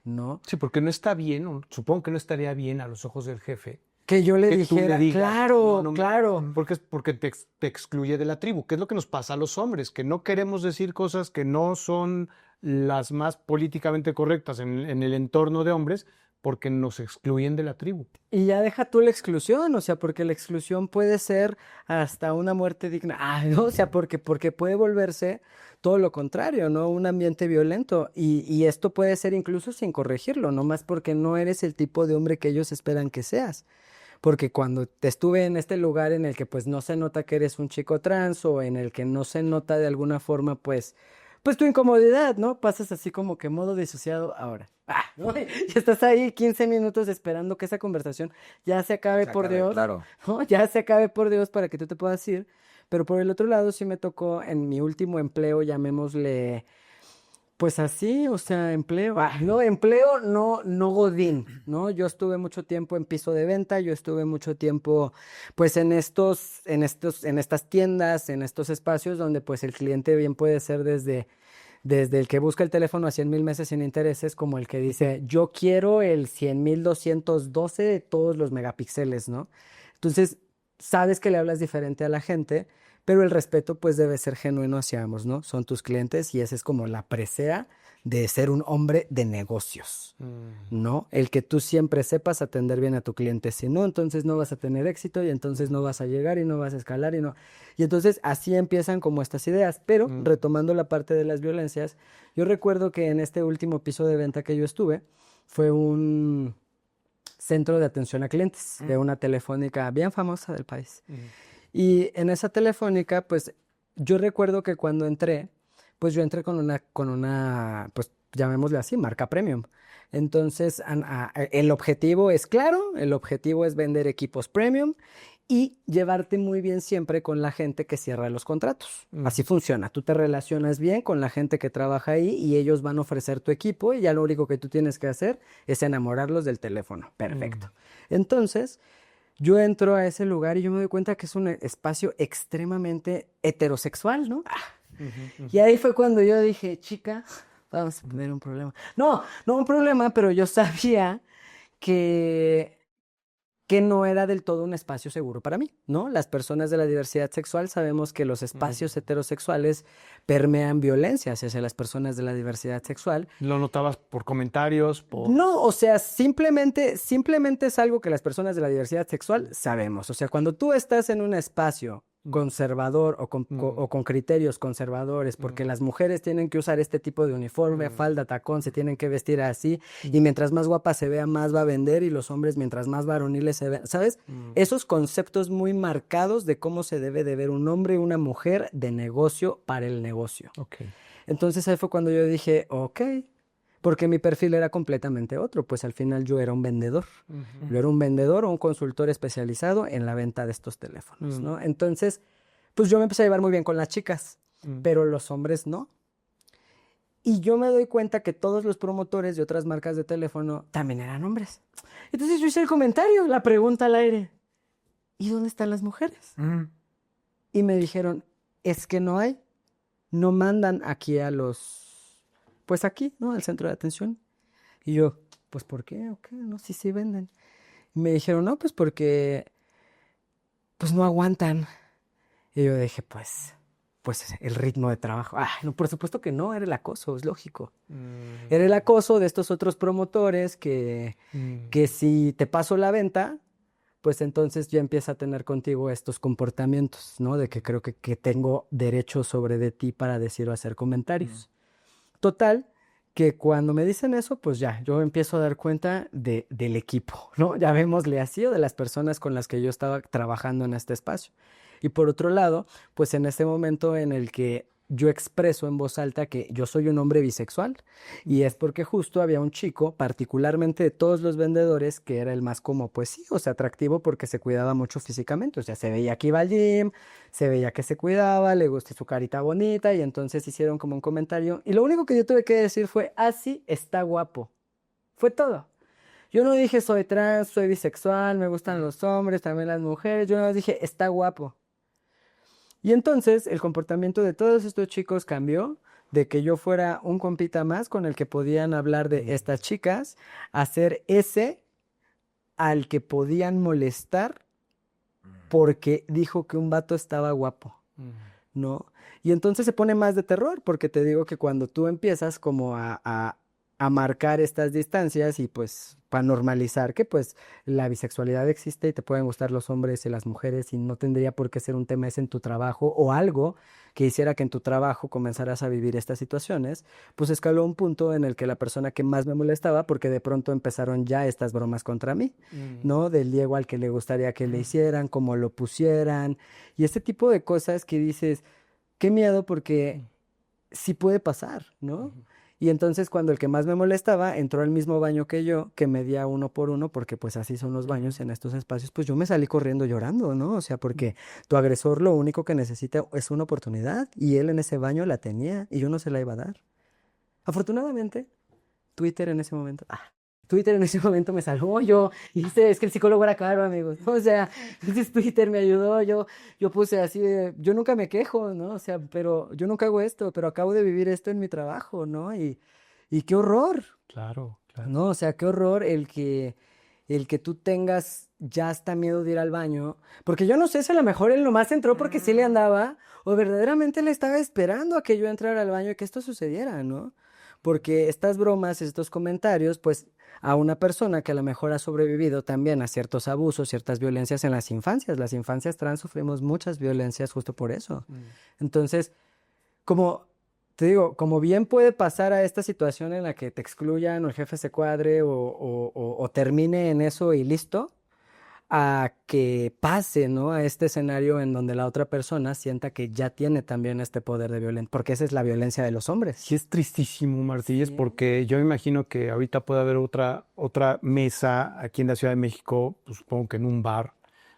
¿no? Sí, porque no está bien, o supongo que no estaría bien a los ojos del jefe. Que yo le Que tú dijera, le digas, claro, no, claro. porque te excluye de la tribu, que es lo que nos pasa a los hombres, que no queremos decir cosas que no son las más políticamente correctas en el entorno de hombres, porque nos excluyen de la tribu. Y ya deja tú la exclusión, o sea, porque la exclusión puede ser hasta una muerte digna, ¿no? O sea, porque puede volverse todo lo contrario, ¿no? Un ambiente violento. Y esto puede ser incluso sin corregirlo, no más porque no eres el tipo de hombre que ellos esperan que seas. Porque cuando te estuve en este lugar en el que pues no se nota que eres un chico trans o en el que no se nota de alguna forma pues tu incomodidad, ¿no? Pasas así como que modo disociado ahora. ¿No? Y estás ahí 15 minutos esperando que esa conversación ya se acabe, por Dios. Claro. ¿No? Ya se acabe, por Dios, para que tú te puedas ir. Pero por el otro lado sí me tocó en mi último empleo, llamémosle, pues así, o sea, empleo, no godín, ¿no? Yo estuve mucho tiempo en piso de venta, yo estuve mucho tiempo, pues en estas tiendas, en estos espacios donde pues el cliente bien puede ser desde el que busca el teléfono a 100,000 meses sin intereses, como el que dice, yo quiero el 100,212 de todos los megapíxeles, ¿no? Entonces, sabes que le hablas diferente a la gente, pero el respeto pues debe ser genuino hacia ambos, ¿no? Son tus clientes y esa es como la presea de ser un hombre de negocios, ¿no? El que tú siempre sepas atender bien a tu cliente, si no, entonces no vas a tener éxito y entonces no vas a llegar y no vas a escalar y no. Y entonces así empiezan como estas ideas, pero retomando la parte de las violencias, yo recuerdo que en este último piso de venta que yo estuve, fue un centro de atención a clientes de una telefónica bien famosa del país. Y en esa telefónica, pues yo recuerdo que cuando entré, pues yo entré con una, pues llamémosle así, marca premium. Entonces, el objetivo es claro, el objetivo es vender equipos premium y llevarte muy bien siempre con la gente que cierra los contratos. Así funciona, tú te relacionas bien con la gente que trabaja ahí y ellos van a ofrecer tu equipo y ya lo único que tú tienes que hacer es enamorarlos del teléfono. Perfecto. Entonces, yo entro a ese lugar y yo me doy cuenta que es un espacio extremadamente heterosexual, ¿no? Y ahí fue cuando yo dije, chica, vamos a tener un problema. No un problema, pero yo sabía que no era del todo un espacio seguro para mí, ¿no? Las personas de la diversidad sexual sabemos que los espacios heterosexuales permean violencias hacia las personas de la diversidad sexual. ¿Lo notabas por comentarios? No, o sea, simplemente es algo que las personas de la diversidad sexual sabemos. O sea, cuando tú estás en un espacio conservador o con criterios conservadores, porque las mujeres tienen que usar este tipo de uniforme, falda, tacón, se tienen que vestir así, y mientras más guapa se vea, más va a vender, y los hombres mientras más varoniles se vean, ¿sabes? Esos conceptos muy marcados de cómo se debe de ver un hombre y una mujer de negocio para el negocio. Okay. Entonces ahí fue cuando yo dije, ok, porque mi perfil era completamente otro, pues al final yo era un vendedor. Yo era un vendedor o un consultor especializado en la venta de estos teléfonos, ¿no? Entonces, pues yo me empecé a llevar muy bien con las chicas, pero los hombres no. Y yo me doy cuenta que todos los promotores de otras marcas de teléfono también eran hombres. Entonces yo hice el comentario, la pregunta al aire, ¿y dónde están las mujeres? Y me dijeron, es que no hay, no mandan aquí a los... Pues aquí, ¿no? Al centro de atención. Y yo, pues, ¿por qué? ¿O qué? No, sí venden. Y me dijeron, no, pues porque, pues no aguantan. Y yo dije, pues el ritmo de trabajo. Ah, no, por supuesto que no, era el acoso, es lógico. Era el acoso de estos otros promotores que si te paso la venta, pues entonces ya empieza a tener contigo estos comportamientos, ¿no? De que creo que tengo derecho sobre de ti para decir o hacer comentarios. Total, que cuando me dicen eso, pues ya, yo empiezo a dar cuenta del equipo, ¿no? Llamémosle así, o de las personas con las que yo estaba trabajando en este espacio. Y por otro lado, pues en este momento en el que yo expreso en voz alta que yo soy un hombre bisexual, y es porque justo había un chico, particularmente de todos los vendedores, que era el más como, pues sí, o sea, atractivo porque se cuidaba mucho físicamente, o sea, se veía que iba al gym, se veía que se cuidaba, le gustó su carita bonita, y entonces hicieron como un comentario, y lo único que yo tuve que decir fue, ah, sí, está guapo. Fue todo. Yo no dije soy trans, soy bisexual, me gustan los hombres, también las mujeres, yo no dije está guapo. Y entonces el comportamiento de todos estos chicos cambió de que yo fuera un compita más con el que podían hablar de estas chicas, a ser ese al que podían molestar porque dijo que un vato estaba guapo, ¿no? Y entonces se pone más de terror, porque te digo que cuando tú empiezas como a marcar estas distancias y pues para normalizar que pues la bisexualidad existe y te pueden gustar los hombres y las mujeres y no tendría por qué ser un tema ese en tu trabajo o algo que hiciera que en tu trabajo comenzaras a vivir estas situaciones, pues escaló un punto en el que la persona que más me molestaba, porque de pronto empezaron ya estas bromas contra mí, ¿no? Del Diego al que le gustaría que le hicieran, cómo lo pusieran y este tipo de cosas que dices, qué miedo porque sí puede pasar, ¿no? Y entonces cuando el que más me molestaba entró al mismo baño que yo, que medía 1 por 1, porque pues así son los baños en estos espacios, pues yo me salí corriendo llorando, ¿no? O sea, porque tu agresor lo único que necesita es una oportunidad y él en ese baño la tenía y yo no se la iba a dar. Afortunadamente, Twitter en ese momento me salvó, yo, y dice, es que el psicólogo era caro, amigos, o sea, entonces Twitter me ayudó, yo puse así, yo nunca me quejo, ¿no? O sea, pero yo nunca hago esto, pero acabo de vivir esto en mi trabajo, ¿no? Y qué horror. Claro. ¿No? O sea, qué horror el que tú tengas ya hasta miedo de ir al baño, porque yo no sé si a lo mejor él nomás entró porque sí le andaba, o verdaderamente le estaba esperando a que yo entrara al baño y que esto sucediera, ¿no? porque estas bromas, estos comentarios, pues a una persona que a lo mejor ha sobrevivido también a ciertos abusos, ciertas violencias en las infancias trans sufrimos muchas violencias justo por eso. Entonces, como te digo, como bien puede pasar a esta situación en la que te excluyan o el jefe se cuadre o termine en eso y listo, a que pase, ¿no? A este escenario en donde la otra persona sienta que ya tiene también este poder de violencia, porque esa es la violencia de los hombres. Sí, es tristísimo, Martínez, Sí. porque yo me imagino que ahorita puede haber otra mesa aquí en la Ciudad de México, pues, supongo que en un bar,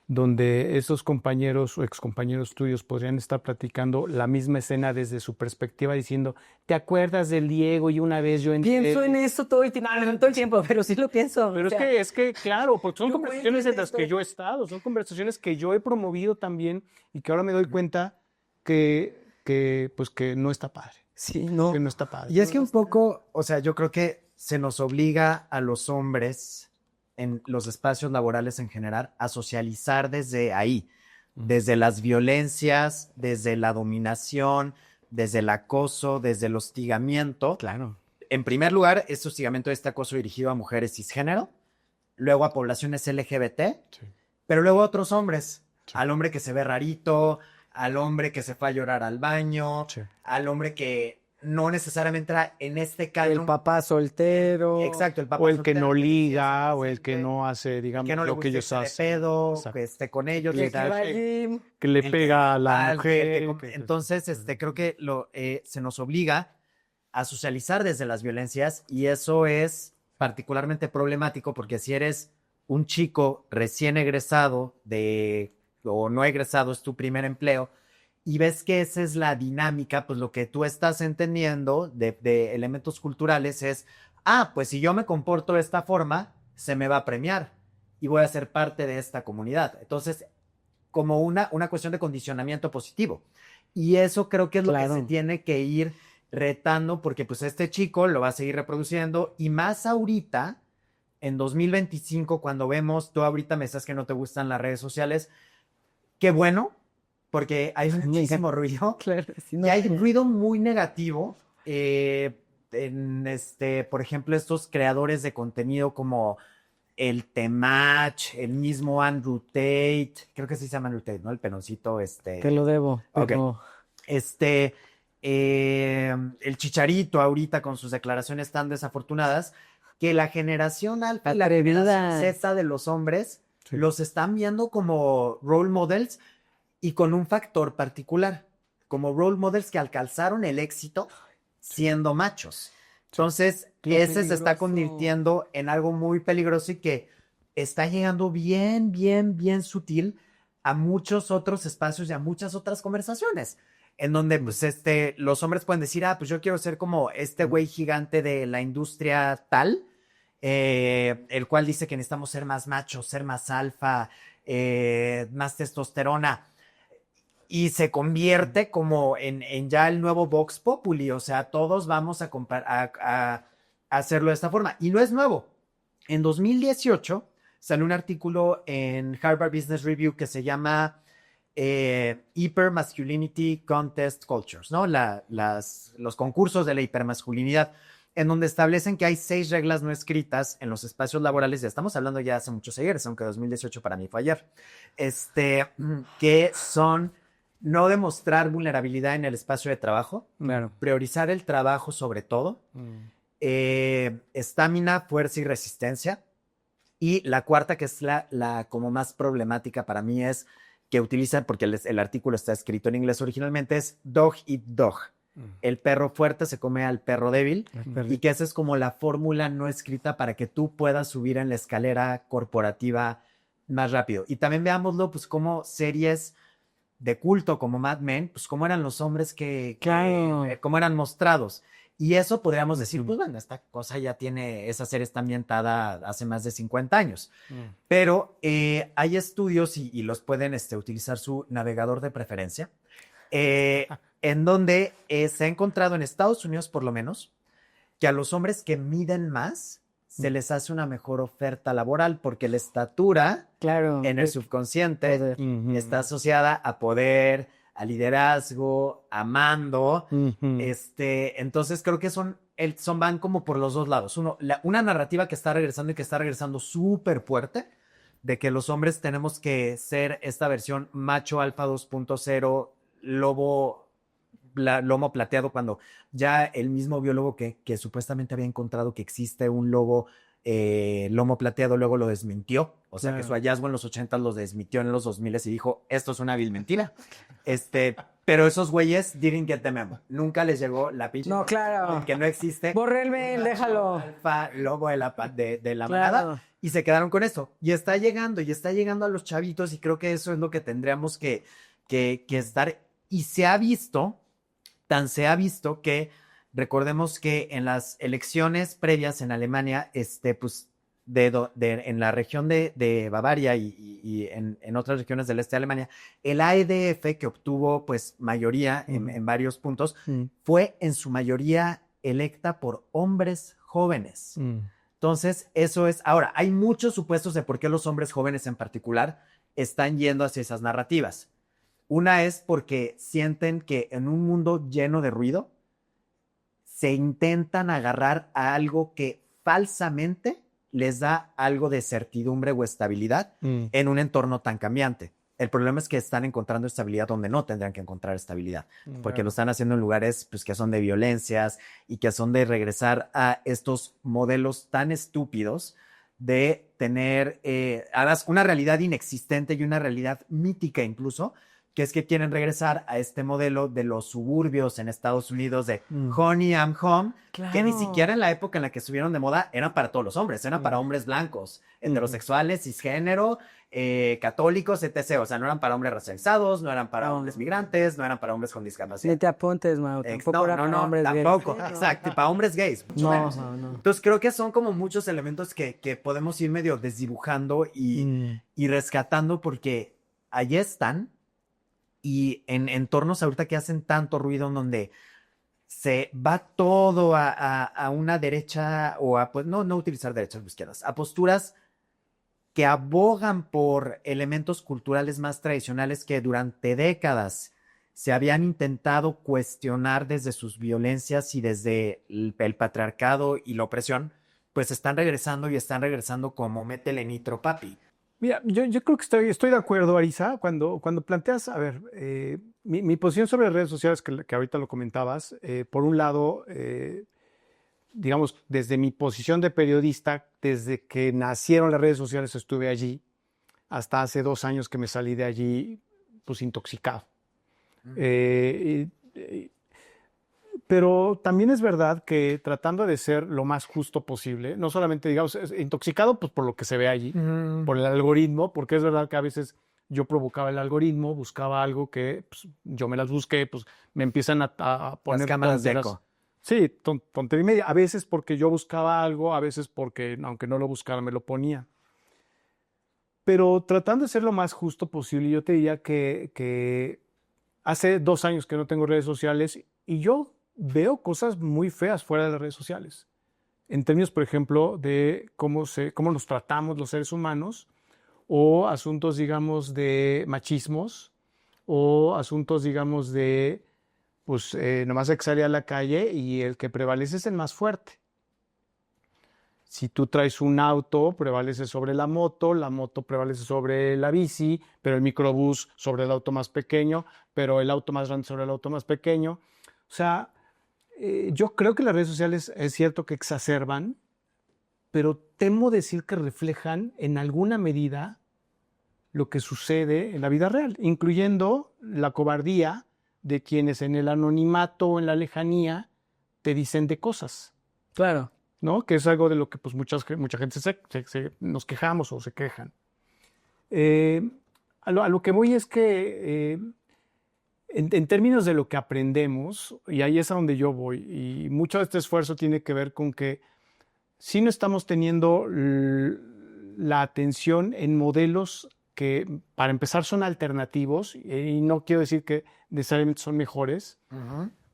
donde esos compañeros o excompañeros tuyos podrían estar platicando la misma escena desde su perspectiva, diciendo, ¿te acuerdas del Diego? Y una vez yo entré... Pienso en eso todo el tiempo, no todo el tiempo, pero sí lo pienso. Pero o sea, es que, claro, porque son yo conversaciones en cuento las esta que yo he estado, son conversaciones que yo he promovido también y que ahora me doy cuenta pues que no está padre, sí, no. que no está padre. Y es que un poco, o sea, yo creo que se nos obliga a los hombres en los espacios laborales en general a socializar desde ahí, desde las violencias, desde la dominación, desde el acoso, desde el hostigamiento. Claro. En primer lugar, este hostigamiento, este acoso dirigido a mujeres cisgénero, luego a poblaciones LGBT, Sí. pero luego a otros hombres, Sí. al hombre que se ve rarito, al hombre que se fue a llorar al baño, Sí. al hombre que no necesariamente era en este El canon. papá soltero. Exacto, el papá O el que soltero no que liga, decía o el que siempre, no hace, digamos, que no le lo gusta que ellos irse de hacen. pedo, Exacto. que esté con ellos, Y el que tal, va al gym. Que le el que pega a la al- el mujer. que entonces, creo que se nos obliga a socializar desde las violencias y eso es particularmente problemático porque si eres un chico recién egresado o no egresado, es tu primer empleo y ves que esa es la dinámica, pues lo que tú estás entendiendo de elementos culturales es, pues si yo me comporto de esta forma, se me va a premiar y voy a ser parte de esta comunidad. Entonces, como una cuestión de condicionamiento positivo. Y eso creo que es lo que Claro. se tiene que ir retando porque pues este chico lo va a seguir reproduciendo y más ahorita, en 2025, cuando vemos, tú ahorita me estás que no te gustan las redes sociales, qué bueno, porque hay muchísimo ruido. Claro, sí, no. Y hay ruido muy negativo por ejemplo, estos creadores de contenido como el Temach, el mismo Andrew Tate, creo que sí se llama Andrew Tate, ¿no? El penoncito, Te lo debo, Ok. pero el Chicharito ahorita con sus declaraciones tan desafortunadas, que la generación alfa y la Atrevidas. generación Z de los hombres Sí. los están viendo como role models y con un factor particular, como role models que alcanzaron el éxito siendo machos. Entonces, Qué ese se está peligroso. convirtiendo en algo muy peligroso y que está llegando bien, bien, bien sutil a muchos otros espacios y a muchas otras conversaciones, en donde pues, los hombres pueden decir, pues yo quiero ser como este güey gigante de la industria tal, el cual dice que necesitamos ser más machos, ser más alfa, más testosterona, y se convierte como en ya el nuevo Vox Populi, o sea, todos vamos a hacerlo de esta forma, y no es nuevo. En 2018 salió un artículo en Harvard Business Review que se llama Hypermasculinity Contest Cultures, ¿no? Los concursos de la hipermasculinidad, en donde establecen que hay 6 reglas no escritas en los espacios laborales, ya estamos hablando ya hace muchos ayeres, aunque 2018 para mí fue ayer, que son no demostrar vulnerabilidad en el espacio de trabajo, claro. priorizar el trabajo sobre todo, estamina, fuerza y resistencia. Y la cuarta, que es la como más problemática para mí, es que utilizan, porque el artículo está escrito en inglés originalmente, es dog eat dog. El perro fuerte se come al perro débil y que esa es como la fórmula no escrita para que tú puedas subir en la escalera corporativa más rápido. Y también veámoslo, pues, como series de culto como Mad Men, pues cómo eran los hombres Claro. cómo eran mostrados. Y eso podríamos decir, pues bueno, esta cosa ya tiene, esa serie está ambientada hace más de 50 años. Pero hay estudios y los pueden utilizar su navegador de preferencia, en donde se ha encontrado en Estados Unidos por lo menos, que a los hombres que miden más se les hace una mejor oferta laboral porque la estatura Claro. en el subconsciente Poder. está asociada a poder, a liderazgo, a mando. Ujú. Entonces creo que son van como por los dos lados. Una narrativa que está regresando y que está regresando súper fuerte, de que los hombres tenemos que ser esta versión macho alfa 2.0, lomo plateado, cuando ya el mismo biólogo que supuestamente había encontrado que existe un lobo lomo plateado, luego lo desmintió. O sea, que su hallazgo en los 80 lo desmintió en los 2000 y dijo, esto es una vil mentira. Pero esos güeyes didn't get the memo. Nunca les llegó la pinche. No, claro. Que no existe. Borre el mail, déjalo. Alfa, lobo de la Claro. manada. Y se quedaron con esto. Y está llegando a los chavitos, y creo que eso es lo que tendríamos que estar. Y se ha visto que, recordemos que en las elecciones previas en Alemania, pues, en la región de Bavaria y en otras regiones del este de Alemania, el AEDF, que obtuvo pues mayoría en varios puntos, fue en su mayoría electa por hombres jóvenes. Entonces, eso es. Ahora, hay muchos supuestos de por qué los hombres jóvenes en particular están yendo hacia esas narrativas. Una es porque sienten que en un mundo lleno de ruido se intentan agarrar a algo que falsamente les da algo de certidumbre o estabilidad en un entorno tan cambiante. El problema es que están encontrando estabilidad donde no tendrían que encontrar estabilidad, porque lo están haciendo en lugares pues, que son de violencias y que son de regresar a estos modelos tan estúpidos de tener una realidad inexistente y una realidad mítica incluso, que es que quieren regresar a este modelo de los suburbios en Estados Unidos de Honey, I'm Home, que ni siquiera en la época en la que estuvieron de moda eran para todos los hombres, eran para hombres blancos, heterosexuales, cisgénero, católicos, etc. O sea, no eran para hombres racializados, no eran para hombres migrantes, no eran para hombres con discapacidad. Ni te apuntes, Mau, tampoco era para hombres gays. Tampoco, exacto, y para hombres gays, mucho menos. No. Entonces creo que son como muchos elementos que podemos ir medio desdibujando y rescatando, porque allí están. Y en entornos ahorita que hacen tanto ruido, en donde se va todo a una derecha o pues no utilizar derechas o izquierdas, a posturas que abogan por elementos culturales más tradicionales que durante décadas se habían intentado cuestionar desde sus violencias y desde el patriarcado y la opresión, pues están regresando como métele nitro, papi. Mira, yo creo que estoy de acuerdo, Arisa, cuando planteas, a ver, mi posición sobre las redes sociales, que ahorita lo comentabas, por un lado, digamos, desde mi posición de periodista, desde que nacieron las redes sociales estuve allí, hasta hace 2 años que me salí de allí, pues intoxicado. Pero también es verdad que tratando de ser lo más justo posible, no solamente, digamos, intoxicado pues por lo que se ve allí, por el algoritmo, porque es verdad que a veces yo provocaba el algoritmo, buscaba algo que pues, yo me las busqué, pues me empiezan a poner... Las cámaras de eco. Sí, tontería y media. A veces porque yo buscaba algo, a veces porque, aunque no lo buscara, me lo ponía. Pero tratando de ser lo más justo posible, yo te diría que hace 2 años que no tengo redes sociales y yo veo cosas muy feas fuera de las redes sociales. En términos, por ejemplo, de cómo nos tratamos los seres humanos, o asuntos, digamos, de machismos, o asuntos, digamos, de, pues, nomás hay que salir a la calle y el que prevalece es el más fuerte. Si tú traes un auto, prevalece sobre la moto prevalece sobre la bici, pero el microbús sobre el auto más pequeño, pero el auto más grande sobre el auto más pequeño. O sea, yo creo que las redes sociales es cierto que exacerban, pero temo decir que reflejan en alguna medida lo que sucede en la vida real, incluyendo la cobardía de quienes en el anonimato o en la lejanía te dicen de cosas. Claro. ¿No? Que es algo de lo que pues, mucha gente nos quejamos o se quejan. A lo que voy es que en términos de lo que aprendemos, y ahí es a donde yo voy, y mucho de este esfuerzo tiene que ver con que sí no estamos teniendo la atención en modelos que, para empezar, son alternativos, y no quiero decir que necesariamente son mejores,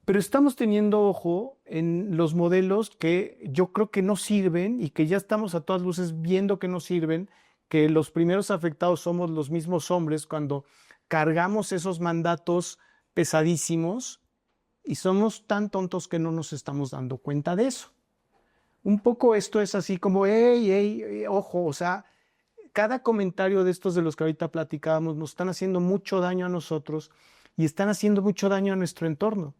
pero estamos teniendo ojo en los modelos que yo creo que no sirven y que ya estamos a todas luces viendo que no sirven, que los primeros afectados somos los mismos hombres cuando cargamos esos mandatos pesadísimos y somos tan tontos que no nos estamos dando cuenta de eso. Un poco esto es así como, ojo, o sea, cada comentario de estos de los que ahorita platicábamos nos están haciendo mucho daño a nosotros y están haciendo mucho daño a nuestro entorno.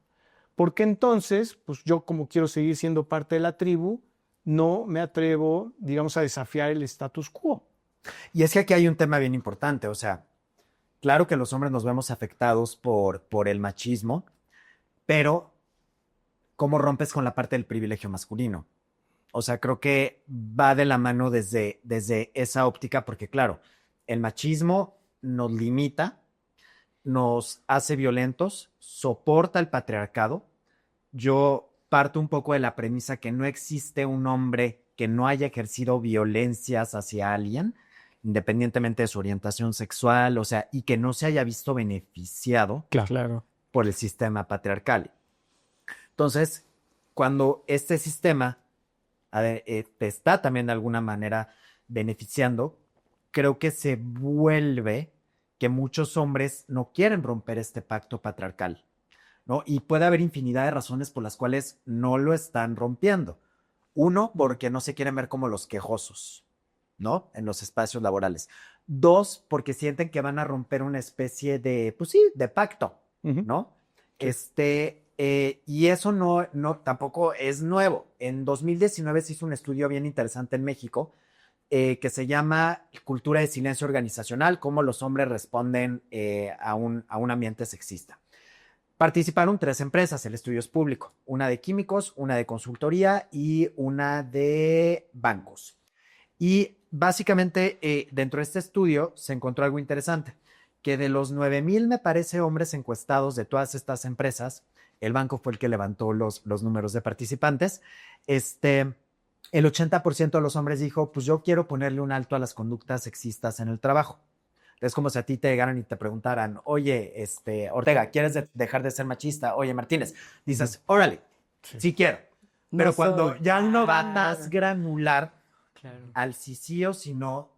Porque entonces, pues yo como quiero seguir siendo parte de la tribu, no me atrevo, digamos, a desafiar el status quo. Y es que aquí hay un tema bien importante, o sea, claro que los hombres nos vemos afectados por el machismo, pero ¿cómo rompes con la parte del privilegio masculino? O sea, creo que va de la mano desde esa óptica, porque claro, el machismo nos limita, nos hace violentos, soporta el patriarcado. Yo parto un poco de la premisa que no existe un hombre que no haya ejercido violencias hacia alguien, independientemente de su orientación sexual, o sea, y que no se haya visto beneficiado Claro. por el sistema patriarcal. Entonces, cuando este sistema te está también de alguna manera beneficiando, creo que se vuelve que muchos hombres no quieren romper este pacto patriarcal, ¿no? Y puede haber infinidad de razones por las cuales no lo están rompiendo. Uno, porque no se quieren ver como los quejosos, ¿no? En los espacios laborales. Dos, porque sienten que van a romper una especie de, pues sí, de pacto, ¿no? Y eso no tampoco es nuevo. En 2019 se hizo un estudio bien interesante en México que se llama Cultura de Silencio Organizacional, cómo los hombres responden a un ambiente sexista. Participaron 3 empresas, el estudio es público, una de químicos, una de consultoría y una de bancos. Y básicamente dentro de este estudio se encontró algo interesante, que de los 9,000, me parece, hombres encuestados de todas estas empresas, el banco fue el que levantó los números de participantes, el 80% de los hombres dijo, pues yo quiero ponerle un alto a las conductas sexistas en el trabajo. Es como si a ti te llegaran y te preguntaran, oye, Ortega, ¿quieres dejar de ser machista? Oye, Martínez, dices, órale, sí quiero. Pero No cuando soy. ya no va más granular Claro. al sí o si no,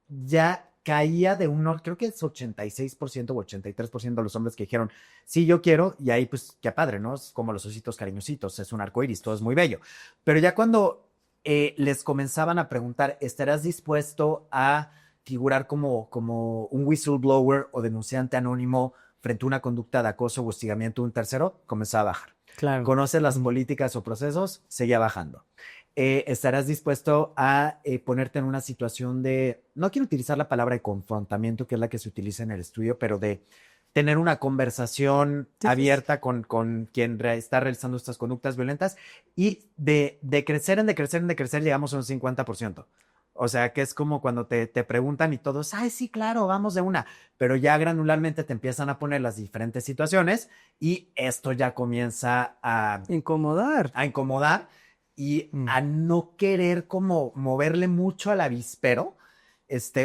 ya caía de creo que es 86% o 83% de los hombres que dijeron, sí, yo quiero, y ahí pues qué padre, ¿no? Es como los ositos cariñositos, es un arcoíris, todo es muy bello. Pero ya cuando les comenzaban a preguntar, ¿estarás dispuesto a figurar como un whistleblower o denunciante anónimo frente a una conducta de acoso o hostigamiento de un tercero? Comenzaba a bajar. Claro. ¿Conoces las políticas o procesos? Seguía bajando. ¿Estarás dispuesto a ponerte en una situación de, no quiero utilizar la palabra de confrontamiento, que es la que se utiliza en el estudio, pero de tener una conversación abierta con quien está realizando estas conductas violentas y de crecer llegamos a un 50%. O sea, que es como cuando te preguntan y todos, ay, sí, claro, vamos de una. Pero ya granularmente te empiezan a poner las diferentes situaciones y esto ya comienza a incomodar y a no querer como moverle mucho al avispero.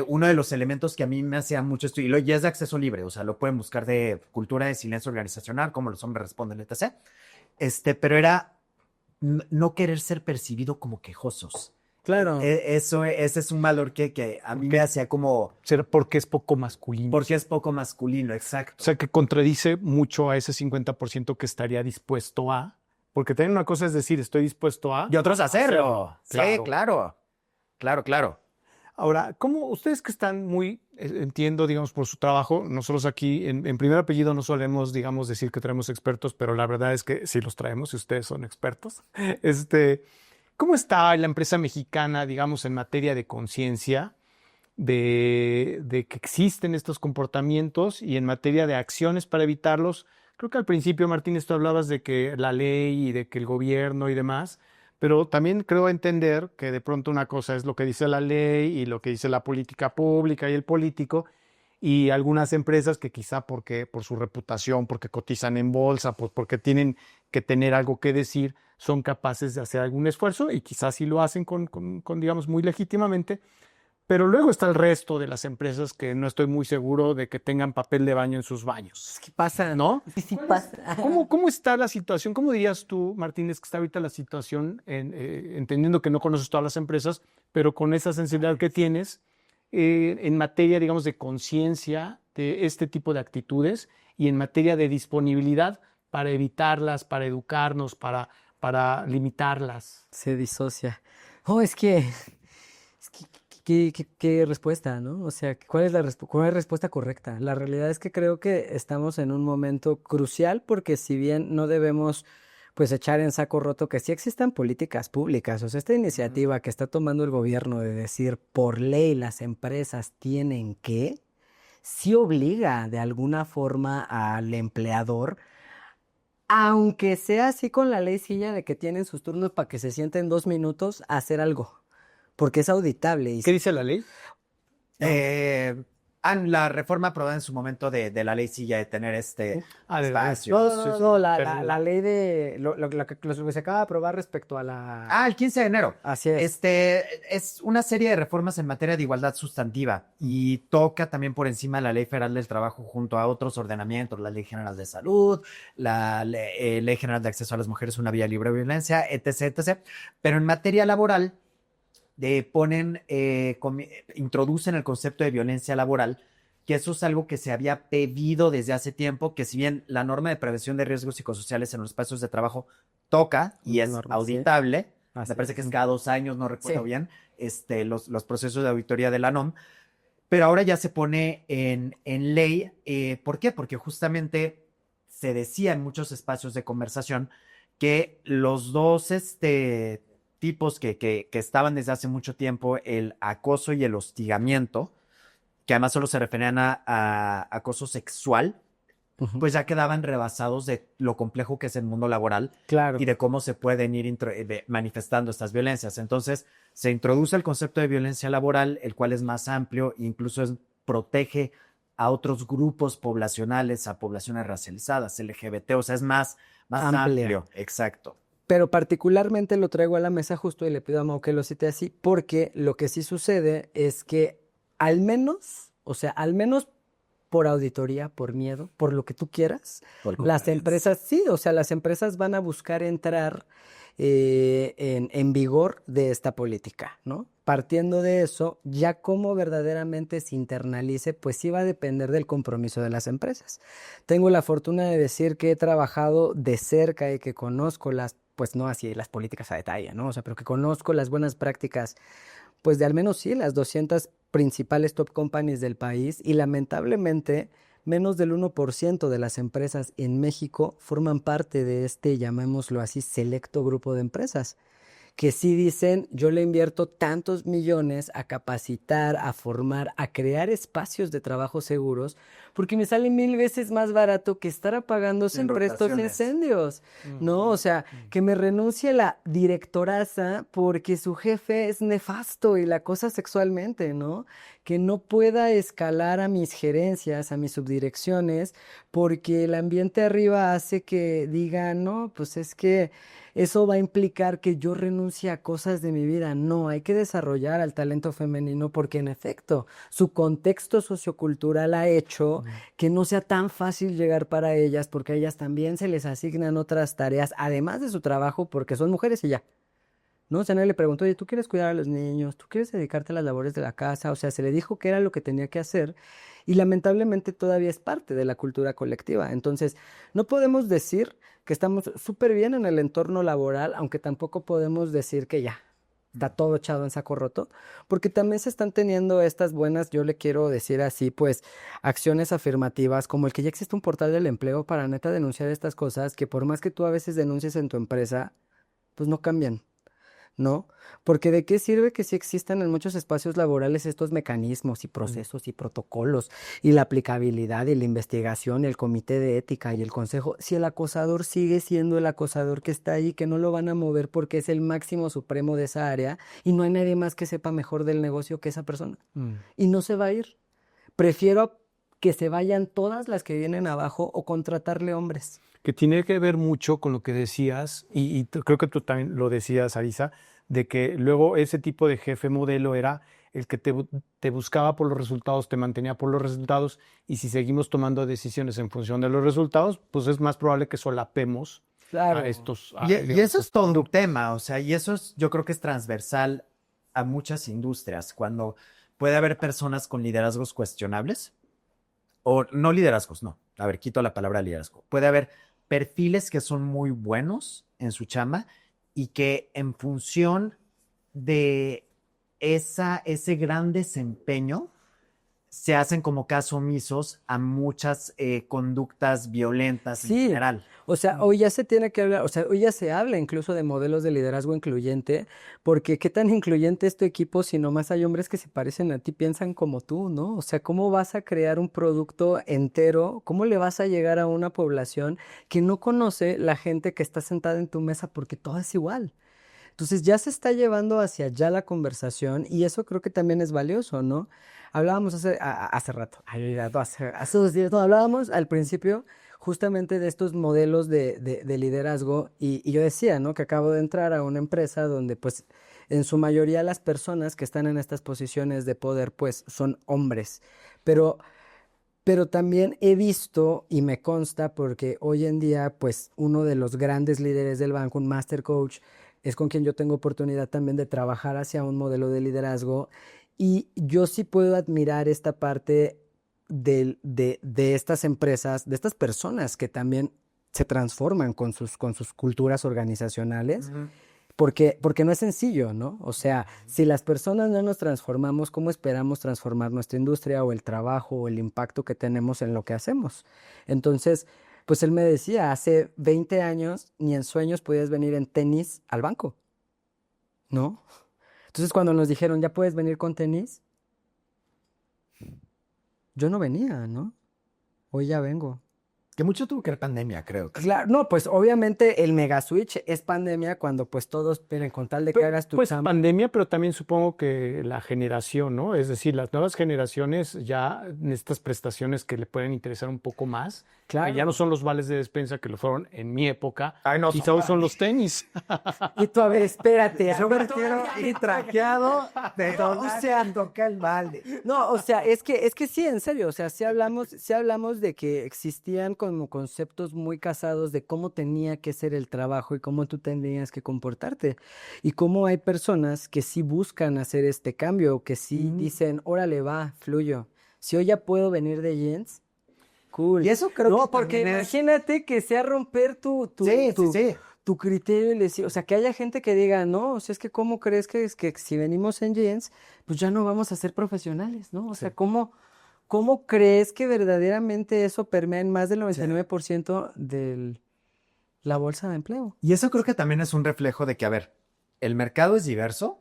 Uno de los elementos que a mí me hacía mucho esto, y ya es de acceso libre, o sea, lo pueden buscar de cultura de silencio organizacional, cómo los hombres responden, etc. Pero era no querer ser percibido como quejosos. Claro. Ese es un valor que a mí me hacía como... Porque es poco masculino. Porque es poco masculino, exacto. O sea, que contradice mucho a ese 50% que estaría dispuesto a... Porque también una cosa es decir, estoy dispuesto a... Y otros a hacerlo. Claro. Sí, claro. Ahora, ¿cómo ustedes que están muy, entiendo, digamos, por su trabajo, nosotros aquí en Primer Apellido no solemos, digamos, decir que traemos expertos, pero la verdad es que sí los traemos y ustedes son expertos. ¿Cómo está la empresa mexicana, digamos, en materia de conciencia de que existen estos comportamientos y en materia de acciones para evitarlos? Creo que al principio, Martínez, tú hablabas de que la ley y de que el gobierno y demás, pero también creo entender que de pronto una cosa es lo que dice la ley y lo que dice la política pública y el político, y algunas empresas que quizá por su reputación, porque cotizan en bolsa, pues porque tienen que tener algo que decir, son capaces de hacer algún esfuerzo y quizás sí lo hacen con digamos, muy legítimamente. Pero luego está el resto de las empresas que no estoy muy seguro de que tengan papel de baño en sus baños. ¿Qué pasa? ¿No? Sí pasa. ¿Cómo está la situación? ¿Cómo dirías tú, Martínez, que está ahorita la situación, entendiendo que no conoces todas las empresas, pero con esa sensibilidad que tienes, en materia, digamos, de conciencia de este tipo de actitudes y en materia de disponibilidad para evitarlas, para educarnos, para limitarlas? Se disocia. Oh, qué respuesta, ¿no? O sea, ¿cuál es cuál es la respuesta correcta? La realidad es que creo que estamos en un momento crucial porque si bien no debemos pues echar en saco roto que sí existan políticas públicas, o sea, esta iniciativa que está tomando el gobierno de decir por ley las empresas tienen que, sí obliga de alguna forma al empleador, aunque sea así con la ley silla de que tienen sus turnos para que se sienten 2 minutos a hacer algo, porque es auditable. ¿Qué dice la ley? La reforma aprobada en su momento de la ley silla de tener de espacio. No, la ley de lo que se acaba de aprobar respecto a la... El 15 de enero. Así es. Es una serie de reformas en materia de igualdad sustantiva y toca también por encima la Ley Federal del Trabajo junto a otros ordenamientos, la Ley General de Salud, la Ley General de Acceso a las Mujeres a una Vida Libre de Violencia, etc., etc. Pero en materia laboral introducen el concepto de violencia laboral, que eso es algo que se había pedido desde hace tiempo, que si bien la norma de prevención de riesgos psicosociales en los espacios de trabajo toca y es auditable, me parece que es cada 2 años, no recuerdo bien, los procesos de auditoría de la NOM, pero ahora ya se pone en ley. ¿Por qué? Porque justamente se decía en muchos espacios de conversación que los dos tipos que estaban desde hace mucho tiempo, el acoso y el hostigamiento, que además solo se referían a acoso sexual, pues ya quedaban rebasados de lo complejo que es el mundo laboral. Claro. Y de cómo se pueden ir manifestando estas violencias. Entonces, se introduce el concepto de violencia laboral, el cual es más amplio, incluso protege a otros grupos poblacionales, a poblaciones racializadas, LGBT, o sea, es más amplio. Exacto. Pero particularmente lo traigo a la mesa justo y le pido a Mau que lo cite así, porque lo que sí sucede es que al menos por auditoría, por miedo, por lo que tú quieras, las empresas, sí, o sea, las empresas van a buscar entrar en vigor de esta política, ¿no? Partiendo de eso, ya cómo verdaderamente se internalice, pues sí va a depender del compromiso de las empresas. Tengo la fortuna de decir que he trabajado de cerca y que conozco pues no así las políticas a detalle, ¿no? O sea, pero que conozco las buenas prácticas, pues de al menos sí, las 200 principales top companies del país y lamentablemente menos del 1% de las empresas en México forman parte de llamémoslo así, selecto grupo de empresas, que sí dicen, yo le invierto tantos millones a capacitar, a formar, a crear espacios de trabajo seguros, porque me sale 1000 veces más barato que estar apagándose en estos incendios, ¿no? O sea, que me renuncie la directoraza porque su jefe es nefasto y la acosa sexualmente, ¿no? Que no pueda escalar a mis gerencias, a mis subdirecciones, porque el ambiente arriba hace que digan, no, pues es que eso va a implicar que yo renuncie a cosas de mi vida. No, hay que desarrollar al talento femenino porque en efecto su contexto sociocultural ha hecho que no sea tan fácil llegar para ellas porque a ellas también se les asignan otras tareas, además de su trabajo, porque son mujeres y ya. ¿No? O sea, nadie le preguntó, oye, ¿tú quieres cuidar a los niños? ¿Tú quieres dedicarte a las labores de la casa? O sea, se le dijo que era lo que tenía que hacer y lamentablemente todavía es parte de la cultura colectiva. Entonces, no podemos decir que estamos súper bien en el entorno laboral, aunque tampoco podemos decir que ya está todo echado en saco roto, porque también se están teniendo estas buenas, yo le quiero decir así, pues, acciones afirmativas, como el que ya existe un portal del empleo para neta denunciar estas cosas, que por más que tú a veces denuncies en tu empresa, pues no cambian. ¿No? Porque ¿de qué sirve que sí existan en muchos espacios laborales estos mecanismos y procesos y protocolos y la aplicabilidad y la investigación y el comité de ética y el consejo si el acosador sigue siendo el acosador que está ahí, que no lo van a mover porque es el máximo supremo de esa área y no hay nadie más que sepa mejor del negocio que esa persona? Y no se va a ir. Prefiero que se vayan todas las que vienen abajo o contratarle hombres. Que tiene que ver mucho con lo que decías, y creo que tú también lo decías, Arisa, de que luego ese tipo de jefe modelo era el que te buscaba por los resultados, te mantenía por los resultados, y si seguimos tomando decisiones en función de los resultados, pues es más probable que solapemos a estos... Y eso es todo un tema, o sea, y eso yo creo que es transversal a muchas industrias, cuando puede haber personas con liderazgos cuestionables, o no liderazgos, no, a ver, quito la palabra liderazgo, puede haber perfiles que son muy buenos en su chamba y que en función de ese gran desempeño se hacen como caso omisos a muchas conductas violentas en Sí, general. o sea, hoy ya se tiene que hablar, o sea, hoy ya se habla incluso de modelos de liderazgo incluyente, porque qué tan incluyente es tu equipo si nomás hay hombres que se parecen a ti, piensan como tú, ¿no? O sea, ¿cómo vas a crear un producto entero? ¿Cómo le vas a llegar a una población que no conoce la gente que está sentada en tu mesa porque todo es igual? Entonces ya se está llevando hacia allá la conversación y eso creo que también es valioso, ¿no? Hablábamos hace rato, hace 2 días, no, hablábamos al principio justamente de estos modelos de liderazgo y yo decía, ¿no? Que acabo de entrar a una empresa donde pues en su mayoría las personas que están en estas posiciones de poder pues son hombres, pero... Pero también he visto y me consta porque hoy en día, pues uno de los grandes líderes del banco, un master coach, es con quien yo tengo oportunidad también de trabajar hacia un modelo de liderazgo. Y yo sí puedo admirar esta parte de estas empresas, de estas personas que también se transforman con sus culturas organizacionales. Porque no es sencillo, ¿no? O sea, si las personas no nos transformamos, ¿cómo esperamos transformar nuestra industria o el trabajo o el impacto que tenemos en lo que hacemos? Entonces, pues él me decía, hace 20 años ni en sueños podías venir en tenis al banco, ¿no? Entonces, cuando nos dijeron, ya puedes venir con tenis, yo no venía, ¿no? Hoy ya vengo. Que mucho tuvo que ver pandemia, creo. Claro, no, pues obviamente el mega switch es pandemia cuando pues todos, pero con tal de que hagas tu Pues chamba. pandemia, pero también supongo que la generación, ¿no? Es decir, las nuevas generaciones ya en estas prestaciones que le pueden interesar un poco más, Claro. que ya no son los vales de despensa que lo fueron en mi época, Ay, no, quizá hoy son los tenis. Y tú, a ver, espérate. Yo me quiero ir traqueado de donde se toca el balde. No, o sea, es que sí, en serio, o sea, sí hablamos de que existían como conceptos muy casados de cómo tenía que ser el trabajo y cómo tú tenías que comportarte. Y cómo hay personas que sí buscan hacer este cambio, que sí dicen, órale, va, fluyo. Si hoy ya puedo venir de jeans, cool. Y eso creo no, que porque también es- imagínate que sea romper Sí. tu criterio y decir, o sea, que haya gente que diga, no, o sea, es que cómo crees que es que si venimos en jeans, pues ya no vamos a ser profesionales, ¿no? O sea, ¿cómo crees que verdaderamente eso permea en más del 99% de la bolsa de empleo? Y eso creo que también es un reflejo de que, a ver, el mercado es diverso.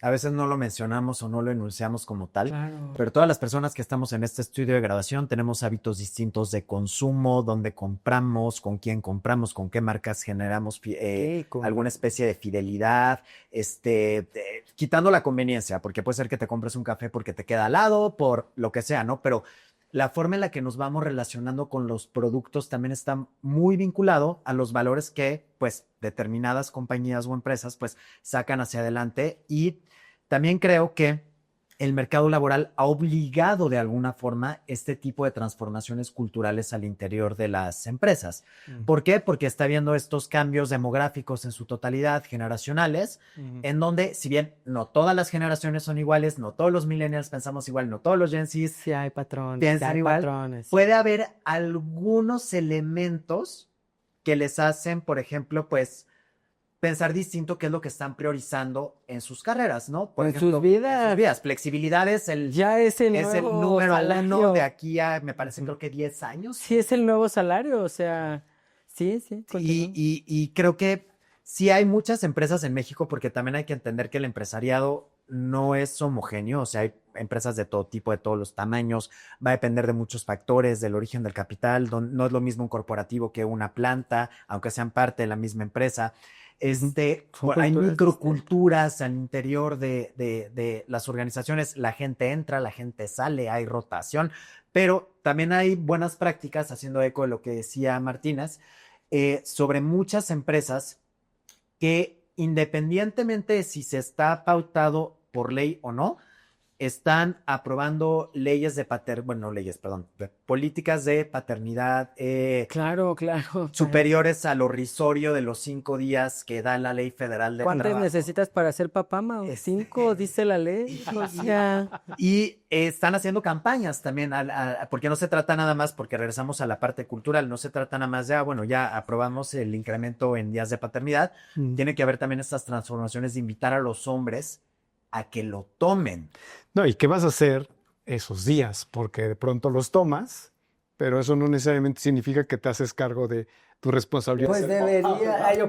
A veces no lo mencionamos o no lo enunciamos como tal, Claro. pero todas las personas que estamos en este estudio de grabación tenemos hábitos distintos de consumo, dónde compramos, con qué marcas generamos alguna especie de fidelidad, quitando la conveniencia, porque puede ser que te compres un café porque te queda al lado, por lo que sea, ¿no? Pero la forma en la que nos vamos relacionando con los productos también está muy vinculado a los valores que, pues, determinadas compañías o empresas, pues, sacan hacia adelante. Y también creo que el mercado laboral ha obligado de alguna forma este tipo de transformaciones culturales al interior de las empresas. ¿Por qué? Porque está viendo estos cambios demográficos en su totalidad, generacionales, en donde, si bien no todas las generaciones son iguales, no todos los millennials pensamos igual, no todos los Gen Zs Sí hay patrones, piensan sí hay igual, patrones. puede haber algunos elementos que les hacen, por ejemplo, pues pensar distinto qué es lo que están priorizando en sus carreras, ¿no? Por En ejemplo, sus vidas. en sus vidas. Flexibilidad es el Ya es el nuevo número salario. uno de aquí a, me parece, creo que 10 años. Sí, es el nuevo salario, o sea, sí, continúa. Y creo que sí hay muchas empresas en México, porque también hay que entender que el empresariado no es homogéneo, o sea, hay empresas de todo tipo, de todos los tamaños, va a depender de muchos factores, del origen del capital, no es lo mismo un corporativo que una planta, aunque sean parte de la misma empresa. Hay microculturas al interior de las organizaciones, la gente entra, la gente sale, hay rotación, pero también hay buenas prácticas, haciendo eco de lo que decía Martínez, sobre muchas empresas que, independientemente de si se está pautado por ley o no, están aprobando políticas de paternidad Claro. superiores al irrisorio de los 5 días que da la ley federal de ¿Cuántas trabajo. necesitas para ser papá, Mau? 5, dice la ley. O sea, Y están haciendo campañas también, porque no se trata nada más, porque regresamos a la parte cultural, no se trata nada más de, ya aprobamos el incremento en días de paternidad. Tiene que haber también estas transformaciones de invitar a los hombres a que lo tomen. No, ¿y qué vas a hacer esos días? Porque de pronto los tomas, pero eso no necesariamente significa que te haces cargo de tu responsabilidad.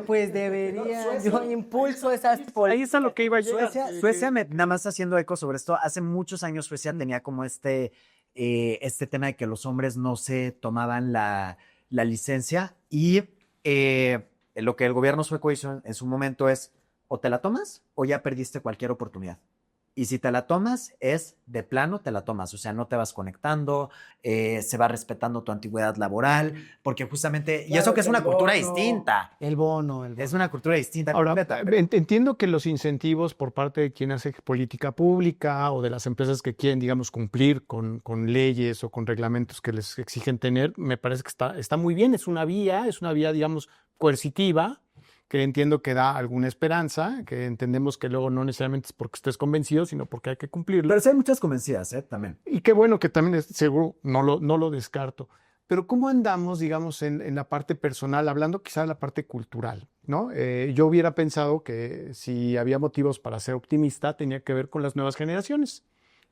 pues debería. Yo impulso esas Ahí está lo que iba a llegar. Suecia nada más haciendo eco sobre esto, hace muchos años Suecia tenía como este tema de que los hombres no se tomaban la licencia y lo que el gobierno sueco hizo en su momento es o te la tomas o ya perdiste cualquier oportunidad. Y si te la tomas, es de plano te la tomas. O sea, no te vas conectando, se va respetando tu antigüedad laboral, porque justamente, y eso que es una cultura distinta. El bono. Es una cultura distinta. Ahora, completa. entiendo que los incentivos por parte de quien hace política pública o de las empresas que quieren, digamos, cumplir con leyes o con reglamentos que les exigen tener, me parece que está muy bien. Es una vía, digamos, coercitiva, que entiendo que da alguna esperanza, que entendemos que luego no necesariamente es porque estés convencido, sino porque hay que cumplirlo. Pero sí hay muchas convencidas, también. Y qué bueno que también seguro no lo descarto. Pero ¿cómo andamos, digamos, en la parte personal, hablando quizá de la parte cultural, ¿no? Yo hubiera pensado que si había motivos para ser optimista, tenía que ver con las nuevas generaciones,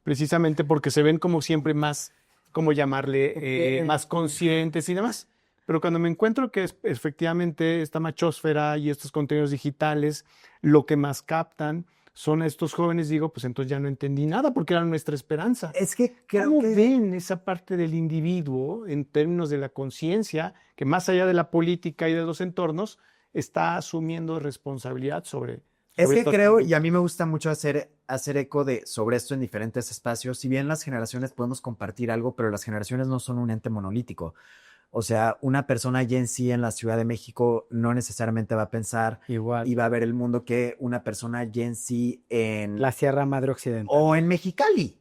precisamente porque se ven como siempre más, ¿cómo llamarle? Más conscientes y demás. Pero cuando me encuentro que efectivamente esta machósfera y estos contenidos digitales, lo que más captan son estos jóvenes, digo, pues entonces ya no entendí nada porque era nuestra esperanza. Es que creo ¿Cómo que ven esa parte del individuo en términos de la conciencia que más allá de la política y de los entornos está asumiendo responsabilidad sobre Es que estas creo, conductas? y a mí me gusta mucho hacer eco sobre esto en diferentes espacios. Si bien las generaciones podemos compartir algo, pero las generaciones no son un ente monolítico. O sea, una persona Gen Z en la Ciudad de México no necesariamente va a pensar Igual. y va a ver el mundo que una persona Gen Z en La Sierra Madre Occidental. o en Mexicali.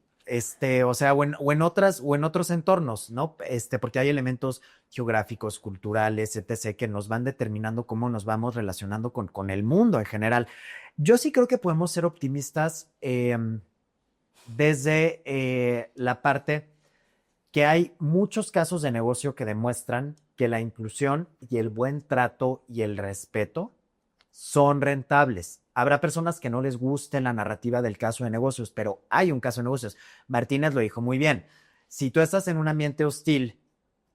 O sea, o en otros entornos, ¿no? Porque hay elementos geográficos, culturales, etc., que nos van determinando cómo nos vamos relacionando con el mundo en general. Yo sí creo que podemos ser optimistas desde la parte que hay muchos casos de negocio que demuestran que la inclusión y el buen trato y el respeto son rentables. Habrá personas que no les guste la narrativa del caso de negocios, pero hay un caso de negocios. Martínez lo dijo muy bien. Si tú estás en un ambiente hostil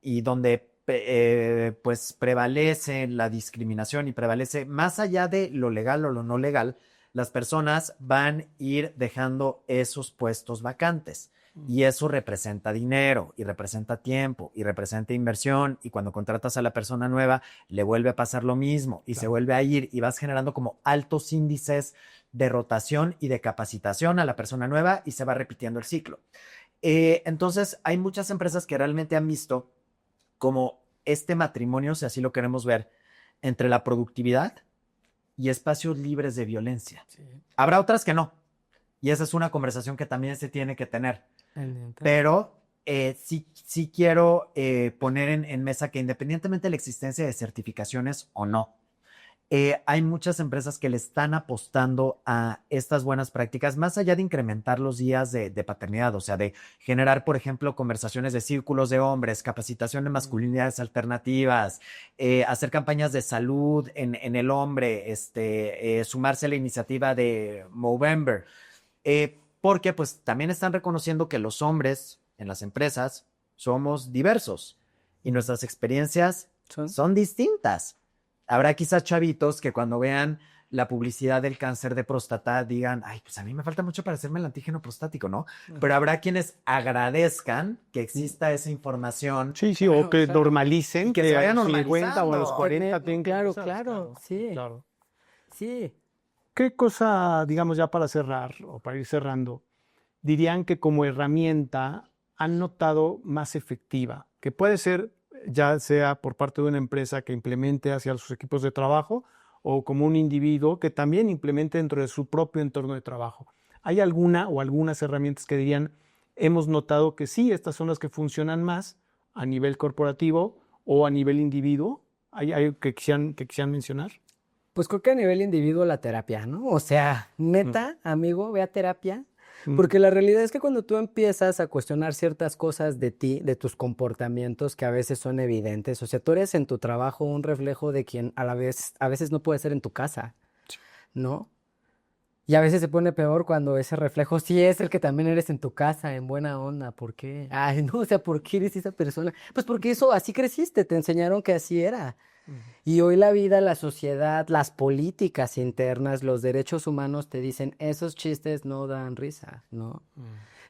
y donde pues prevalece la discriminación y prevalece más allá de lo legal o lo no legal, las personas van a ir dejando esos puestos vacantes. Y eso representa dinero y representa tiempo y representa inversión, y cuando contratas a la persona nueva le vuelve a pasar lo mismo y se vuelve a ir y vas generando como altos índices de rotación y de capacitación a la persona nueva y se va repitiendo el ciclo. Entonces hay muchas empresas que realmente han visto como este matrimonio, si así lo queremos ver, entre la productividad y espacios libres de violencia. Sí. Habrá otras que no, y esa es una conversación que también se tiene que tener. Pero sí quiero poner en mesa que independientemente de la existencia de certificaciones o no, hay muchas empresas que le están apostando a estas buenas prácticas, más allá de incrementar los días de paternidad, o sea, de generar, por ejemplo, conversaciones de círculos de hombres, capacitación de masculinidades alternativas, hacer campañas de salud en el hombre, sumarse a la iniciativa de Movember. Porque pues también están reconociendo que los hombres en las empresas somos diversos y nuestras experiencias son distintas. Habrá quizás chavitos que cuando vean la publicidad del cáncer de próstata digan, ay, pues a mí me falta mucho para hacerme el antígeno prostático, ¿no? Pero habrá quienes agradezcan que exista esa información. Sí, claro, o que normalicen que se vayan a los normalizando. 50 o a los 40 tienen que Claro, empezar, claro, sí. Claro. Sí. ¿Qué cosa, digamos ya para cerrar o para ir cerrando, dirían que como herramienta han notado más efectiva? Que puede ser ya sea por parte de una empresa que implemente hacia sus equipos de trabajo o como un individuo que también implemente dentro de su propio entorno de trabajo. ¿Hay alguna o algunas herramientas que dirían, hemos notado que sí, estas son las que funcionan más a nivel corporativo o a nivel individuo? ¿Hay algo que quisieran mencionar? Pues creo que a nivel individuo la terapia, ¿no? O sea, neta, amigo, ve a terapia. Porque la realidad es que cuando tú empiezas a cuestionar ciertas cosas de ti, de tus comportamientos que a veces son evidentes, o sea, tú eres en tu trabajo un reflejo de quien a veces no puede ser en tu casa, ¿no? Y a veces se pone peor cuando ese reflejo sí es el que también eres en tu casa, en buena onda. ¿Por qué? Ay, no, o sea, ¿por qué eres esa persona? Pues porque eso, así creciste, te enseñaron que así era. Y hoy la vida, la sociedad, las políticas internas, los derechos humanos te dicen, esos chistes no dan risa, ¿no?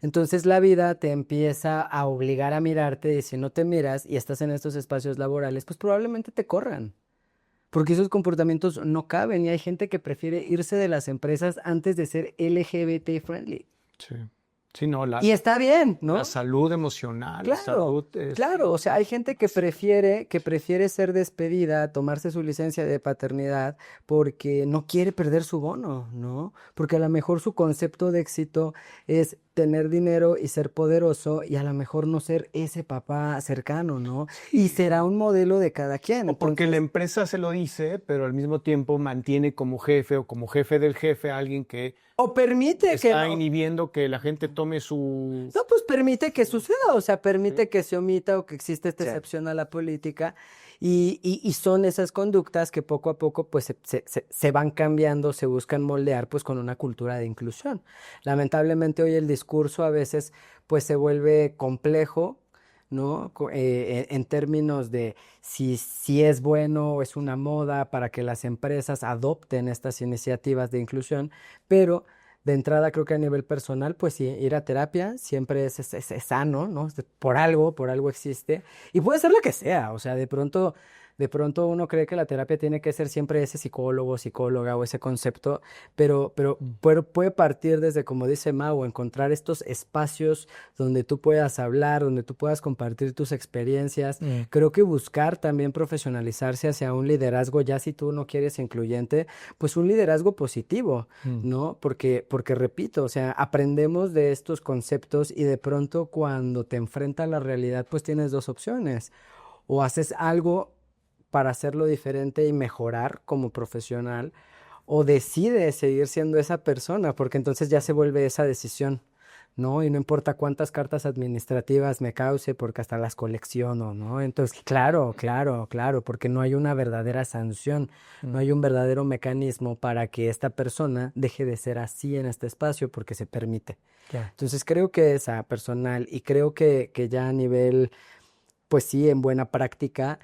Entonces la vida te empieza a obligar a mirarte y si no te miras y estás en estos espacios laborales, pues probablemente te corran. Porque esos comportamientos no caben y hay gente que prefiere irse de las empresas antes de ser LGBT friendly. Sí. Sí, no, Y está bien, ¿no? la salud emocional, la Claro, salud claro, o sea, hay gente que prefiere ser despedida, tomarse su licencia de paternidad porque no quiere perder su bono, ¿no? Porque a lo mejor su concepto de éxito es tener dinero y ser poderoso y a lo mejor no ser ese papá cercano, ¿no? Y será un modelo de cada quien. O porque la Entonces, empresa se lo dice, pero al mismo tiempo mantiene como jefe o como jefe del jefe a alguien que o permite que está no. inhibiendo que la gente tome su... No, pues permite que suceda, o sea, permite que se omita o que exista esta Sí. excepción a la política y son esas conductas que poco a poco pues se van cambiando, se buscan moldear pues con una cultura de inclusión. Lamentablemente hoy el discurso a veces pues se vuelve complejo, ¿no? En términos de si es bueno o es una moda para que las empresas adopten estas iniciativas de inclusión, pero de entrada creo que a nivel personal, pues sí, ir a terapia siempre es sano, ¿no? Por algo existe. Y puede ser la que sea, o sea, de pronto uno cree que la terapia tiene que ser siempre ese psicólogo, psicóloga o ese concepto, pero puede partir desde, como dice Mau, encontrar estos espacios donde tú puedas hablar, donde tú puedas compartir tus experiencias. Creo que buscar también profesionalizarse hacia un liderazgo, ya si tú no quieres incluyente, pues un liderazgo positivo, ¿no? Porque repito, o sea, aprendemos de estos conceptos y de pronto cuando te enfrenta a la realidad, pues tienes dos opciones. O haces algo para hacerlo diferente y mejorar como profesional, o decides seguir siendo esa persona, porque entonces ya se vuelve esa decisión, ¿no? Y no importa cuántas cartas administrativas me cause, porque hasta las colecciono, ¿no? Entonces, claro, claro, claro, porque no hay una verdadera sanción, no hay un verdadero mecanismo para que esta persona deje de ser así en este espacio, porque se permite. Claro. Entonces, creo que esa personal, y creo que ya a nivel, pues sí, en buena práctica,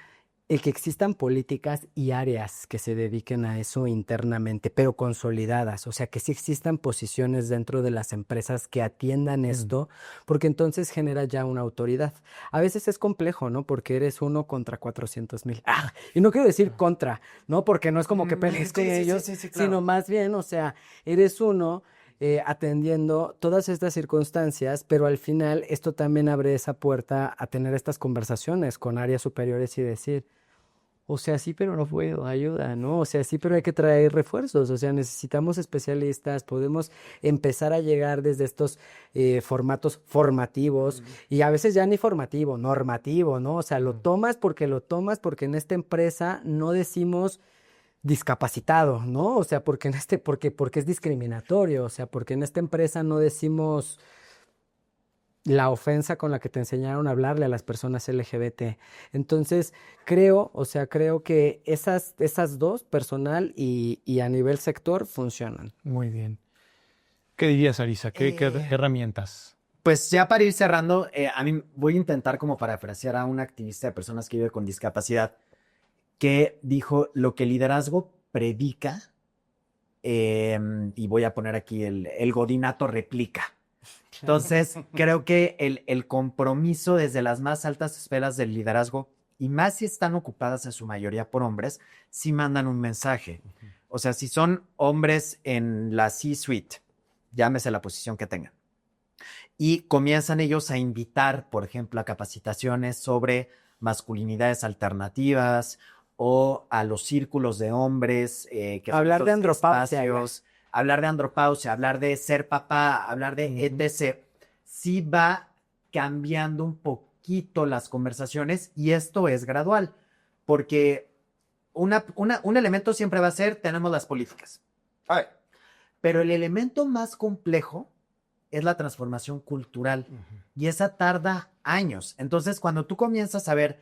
el que existan políticas y áreas que se dediquen a eso internamente, pero consolidadas, o sea, que sí existan posiciones dentro de las empresas que atiendan esto, porque entonces genera ya una autoridad. A veces es complejo, ¿no? Porque eres uno contra 400,000. Y no quiero decir contra, ¿no? Porque no es como que pelees con ellos, sino más bien, o sea, eres uno atendiendo todas estas circunstancias, pero al final esto también abre esa puerta a tener estas conversaciones con áreas superiores y decir, o sea, sí, pero no puedo, ayuda, ¿no? O sea, sí, pero hay que traer refuerzos, o sea, necesitamos especialistas, podemos empezar a llegar desde estos formatos formativos y a veces ya ni formativo, normativo, ¿no? O sea, lo tomas porque en esta empresa no decimos discapacitado, ¿no? O sea, porque es discriminatorio, o sea, porque en esta empresa no decimos la ofensa con la que te enseñaron a hablarle a las personas LGBT. Entonces, creo que esas dos, personal y a nivel sector, funcionan. Muy bien. ¿Qué dirías, Arisa? ¿Qué herramientas? Pues ya para ir cerrando, a mí voy a intentar como parafrasear a un activista de personas que vive con discapacidad que dijo lo que el liderazgo predica, y voy a poner aquí el godinato replica. Entonces, creo que el compromiso desde las más altas esferas del liderazgo, y más si están ocupadas en su mayoría por hombres, sí mandan un mensaje. O sea, si son hombres en la C-suite, llámese la posición que tengan, y comienzan ellos a invitar, por ejemplo, a capacitaciones sobre masculinidades alternativas o a los círculos de hombres, que son Hablar de estos andropausia, espacios, hablar de andropausia, hablar de ser papá, hablar de etc., sí va cambiando un poquito las conversaciones y esto es gradual, porque un elemento siempre va a ser, tenemos las políticas. Ay. Pero el elemento más complejo es la transformación cultural y esa tarda años. Entonces, cuando tú comienzas a ver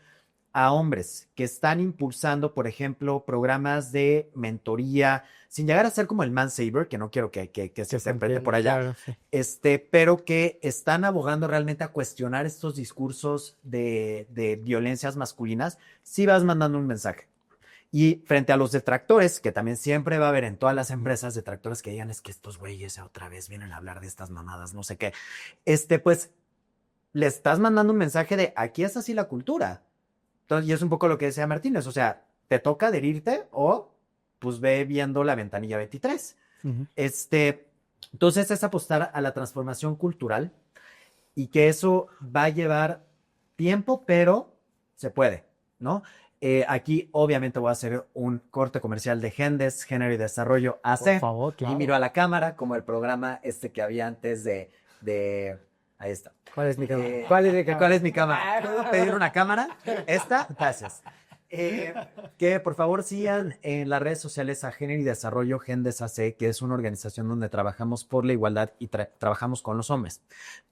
a hombres que están impulsando, por ejemplo, programas de mentoría, sin llegar a ser como el Man Saver, que no quiero que se interprete por allá, Claro, sí. pero que están abogando realmente a cuestionar estos discursos de violencias masculinas, sí vas mandando un mensaje. Y frente a los detractores, que también siempre va a haber en todas las empresas detractores que digan, es que estos güeyes otra vez vienen a hablar de estas mamadas, no sé qué. Pues le estás mandando un mensaje de aquí es así la cultura. Entonces, y es un poco lo que decía Martínez, o sea, te toca adherirte o pues ve viendo la ventanilla 23. Ujú. Entonces es apostar a la transformación cultural y que eso va a llevar tiempo, pero se puede, ¿no? Aquí obviamente voy a hacer un corte comercial de Gendes, Género y Desarrollo AC. Por favor, claro. Y miro a la cámara como el programa que había antes de ahí está. ¿Cuál es mi cámara? ¿Cuál es mi cámara? ¿Puedo pedir una cámara? ¿Esta? Gracias. Que por favor sigan en las redes sociales a Género y Desarrollo Gendes AC, que es una organización donde trabajamos por la igualdad y trabajamos con los hombres.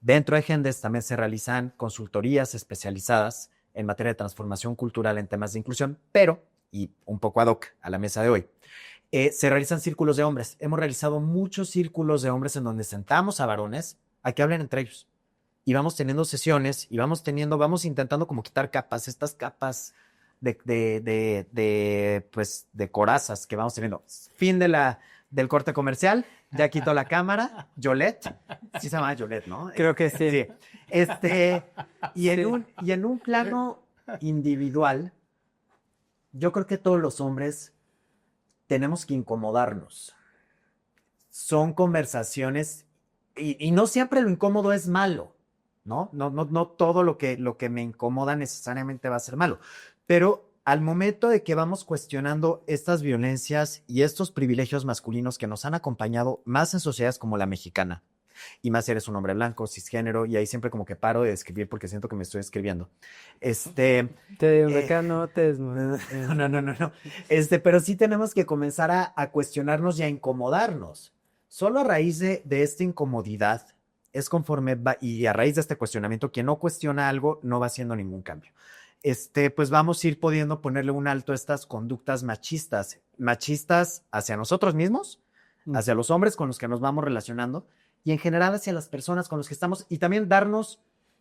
Dentro de Gendes también se realizan consultorías especializadas en materia de transformación cultural en temas de inclusión, pero, y un poco ad hoc a la mesa de hoy, se realizan círculos de hombres. Hemos realizado muchos círculos de hombres en donde sentamos a varones a que hablen entre ellos. Y vamos teniendo sesiones y vamos intentando como quitar capas, estas capas de corazas que vamos teniendo. Fin del corte comercial, ya quito la cámara, Yolette, sí se llama Yolette, ¿no? Creo que sí. Sí. Y en un plano individual, yo creo que todos los hombres tenemos que incomodarnos. Son conversaciones y no siempre lo incómodo es malo, ¿no? No todo lo que me incomoda necesariamente va a ser malo. Pero al momento de que vamos cuestionando estas violencias y estos privilegios masculinos que nos han acompañado más en sociedades como la mexicana, y más si eres un hombre blanco, cisgénero, y ahí siempre como que paro de escribir porque siento que me estoy escribiendo. Te digo, acá no te desnudes. No. Pero sí tenemos que comenzar a cuestionarnos y a incomodarnos. Solo a raíz de esta incomodidad es conforme va, y a raíz de este cuestionamiento, quien no cuestiona algo no va haciendo ningún cambio. Pues vamos a ir pudiendo ponerle un alto a estas conductas machistas hacia nosotros mismos, hacia los hombres con los que nos vamos relacionando y en general hacia las personas con las que estamos y también darnos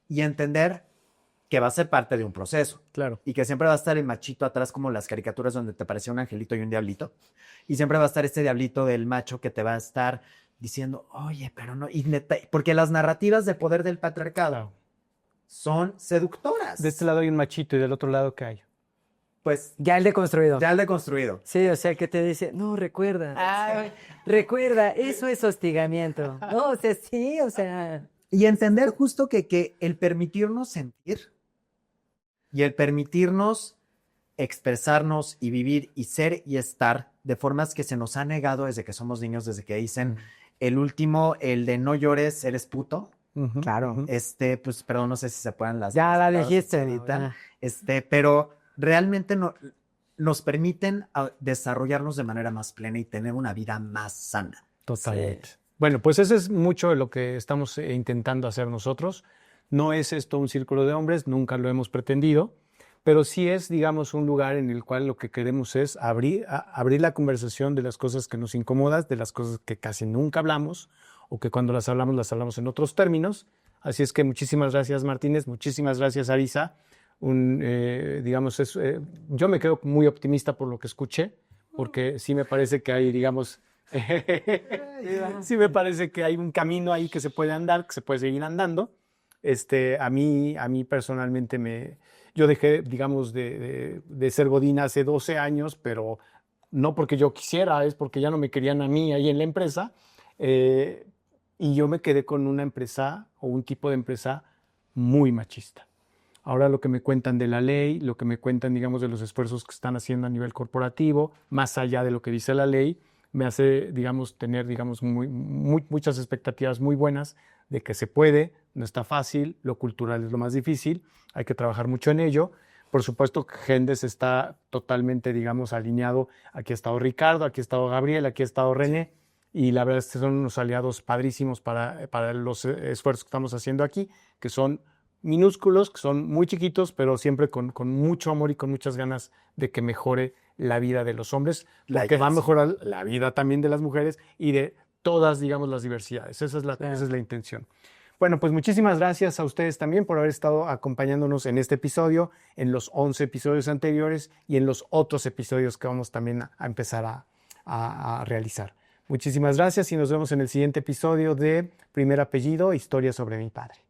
y entender que va a ser parte de un proceso. Claro. Y que siempre va a estar el machito atrás como las caricaturas donde te parecía un angelito y un diablito. Y siempre va a estar este diablito del macho que te va a estar diciendo, oye, pero no, y neta, porque las narrativas de poder del patriarcado son seductoras. De este lado hay un machito y del otro lado, ¿qué hay? Pues Ya el deconstruido. ya el deconstruido. Sí, o sea, que te dice, no, recuerda. Recuerda, eso es hostigamiento. No, o sea, sí, o sea. Y entender justo que el permitirnos sentir y el permitirnos expresarnos y vivir y ser y estar de formas que se nos ha negado desde que somos niños, desde que dicen el último, el de no llores, eres puto. Claro. Pues, perdón, no sé si se puedan las... Ya la dijiste ahorita. Pero realmente nos permiten desarrollarnos de manera más plena y tener una vida más sana. Totalmente. Sí. Bueno, pues eso es mucho de lo que estamos intentando hacer nosotros. No es esto un círculo de hombres, nunca lo hemos pretendido, pero sí es, digamos, un lugar en el cual lo que queremos es abrir la conversación de las cosas que nos incomodan, de las cosas que casi nunca hablamos o que cuando las hablamos en otros términos. Así es que muchísimas gracias, Martínez, muchísimas gracias, Arisa. Yo me quedo muy optimista por lo que escuché, porque sí me parece que hay, digamos, sí me parece que hay un camino ahí que se puede andar, que se puede seguir andando. A mí personalmente yo dejé, digamos, de ser godín hace 12 años, pero no porque yo quisiera, es porque ya no me querían a mí ahí en la empresa. Y yo me quedé con una empresa o un tipo de empresa muy machista. Ahora lo que me cuentan de la ley, lo que me cuentan, digamos, de los esfuerzos que están haciendo a nivel corporativo, más allá de lo que dice la ley, me hace, digamos, tener, digamos, muchas expectativas muy buenas de que se puede, no está fácil, lo cultural es lo más difícil, hay que trabajar mucho en ello. Por supuesto que Gendes está totalmente, digamos, alineado. Aquí ha estado Ricardo, aquí ha estado Gabriel, aquí ha estado René, y la verdad es que son unos aliados padrísimos para los esfuerzos que estamos haciendo aquí, que son minúsculos, que son muy chiquitos, pero siempre con mucho amor y con muchas ganas de que mejore la vida de los hombres, porque va a mejorar la vida también de las mujeres y de todas, digamos, las diversidades. Esa es la intención. Bueno, pues muchísimas gracias a ustedes también por haber estado acompañándonos en este episodio, en los 11 episodios anteriores y en los otros episodios que vamos también a empezar a realizar. Muchísimas gracias y nos vemos en el siguiente episodio de Primer Apellido, Historia sobre mi padre.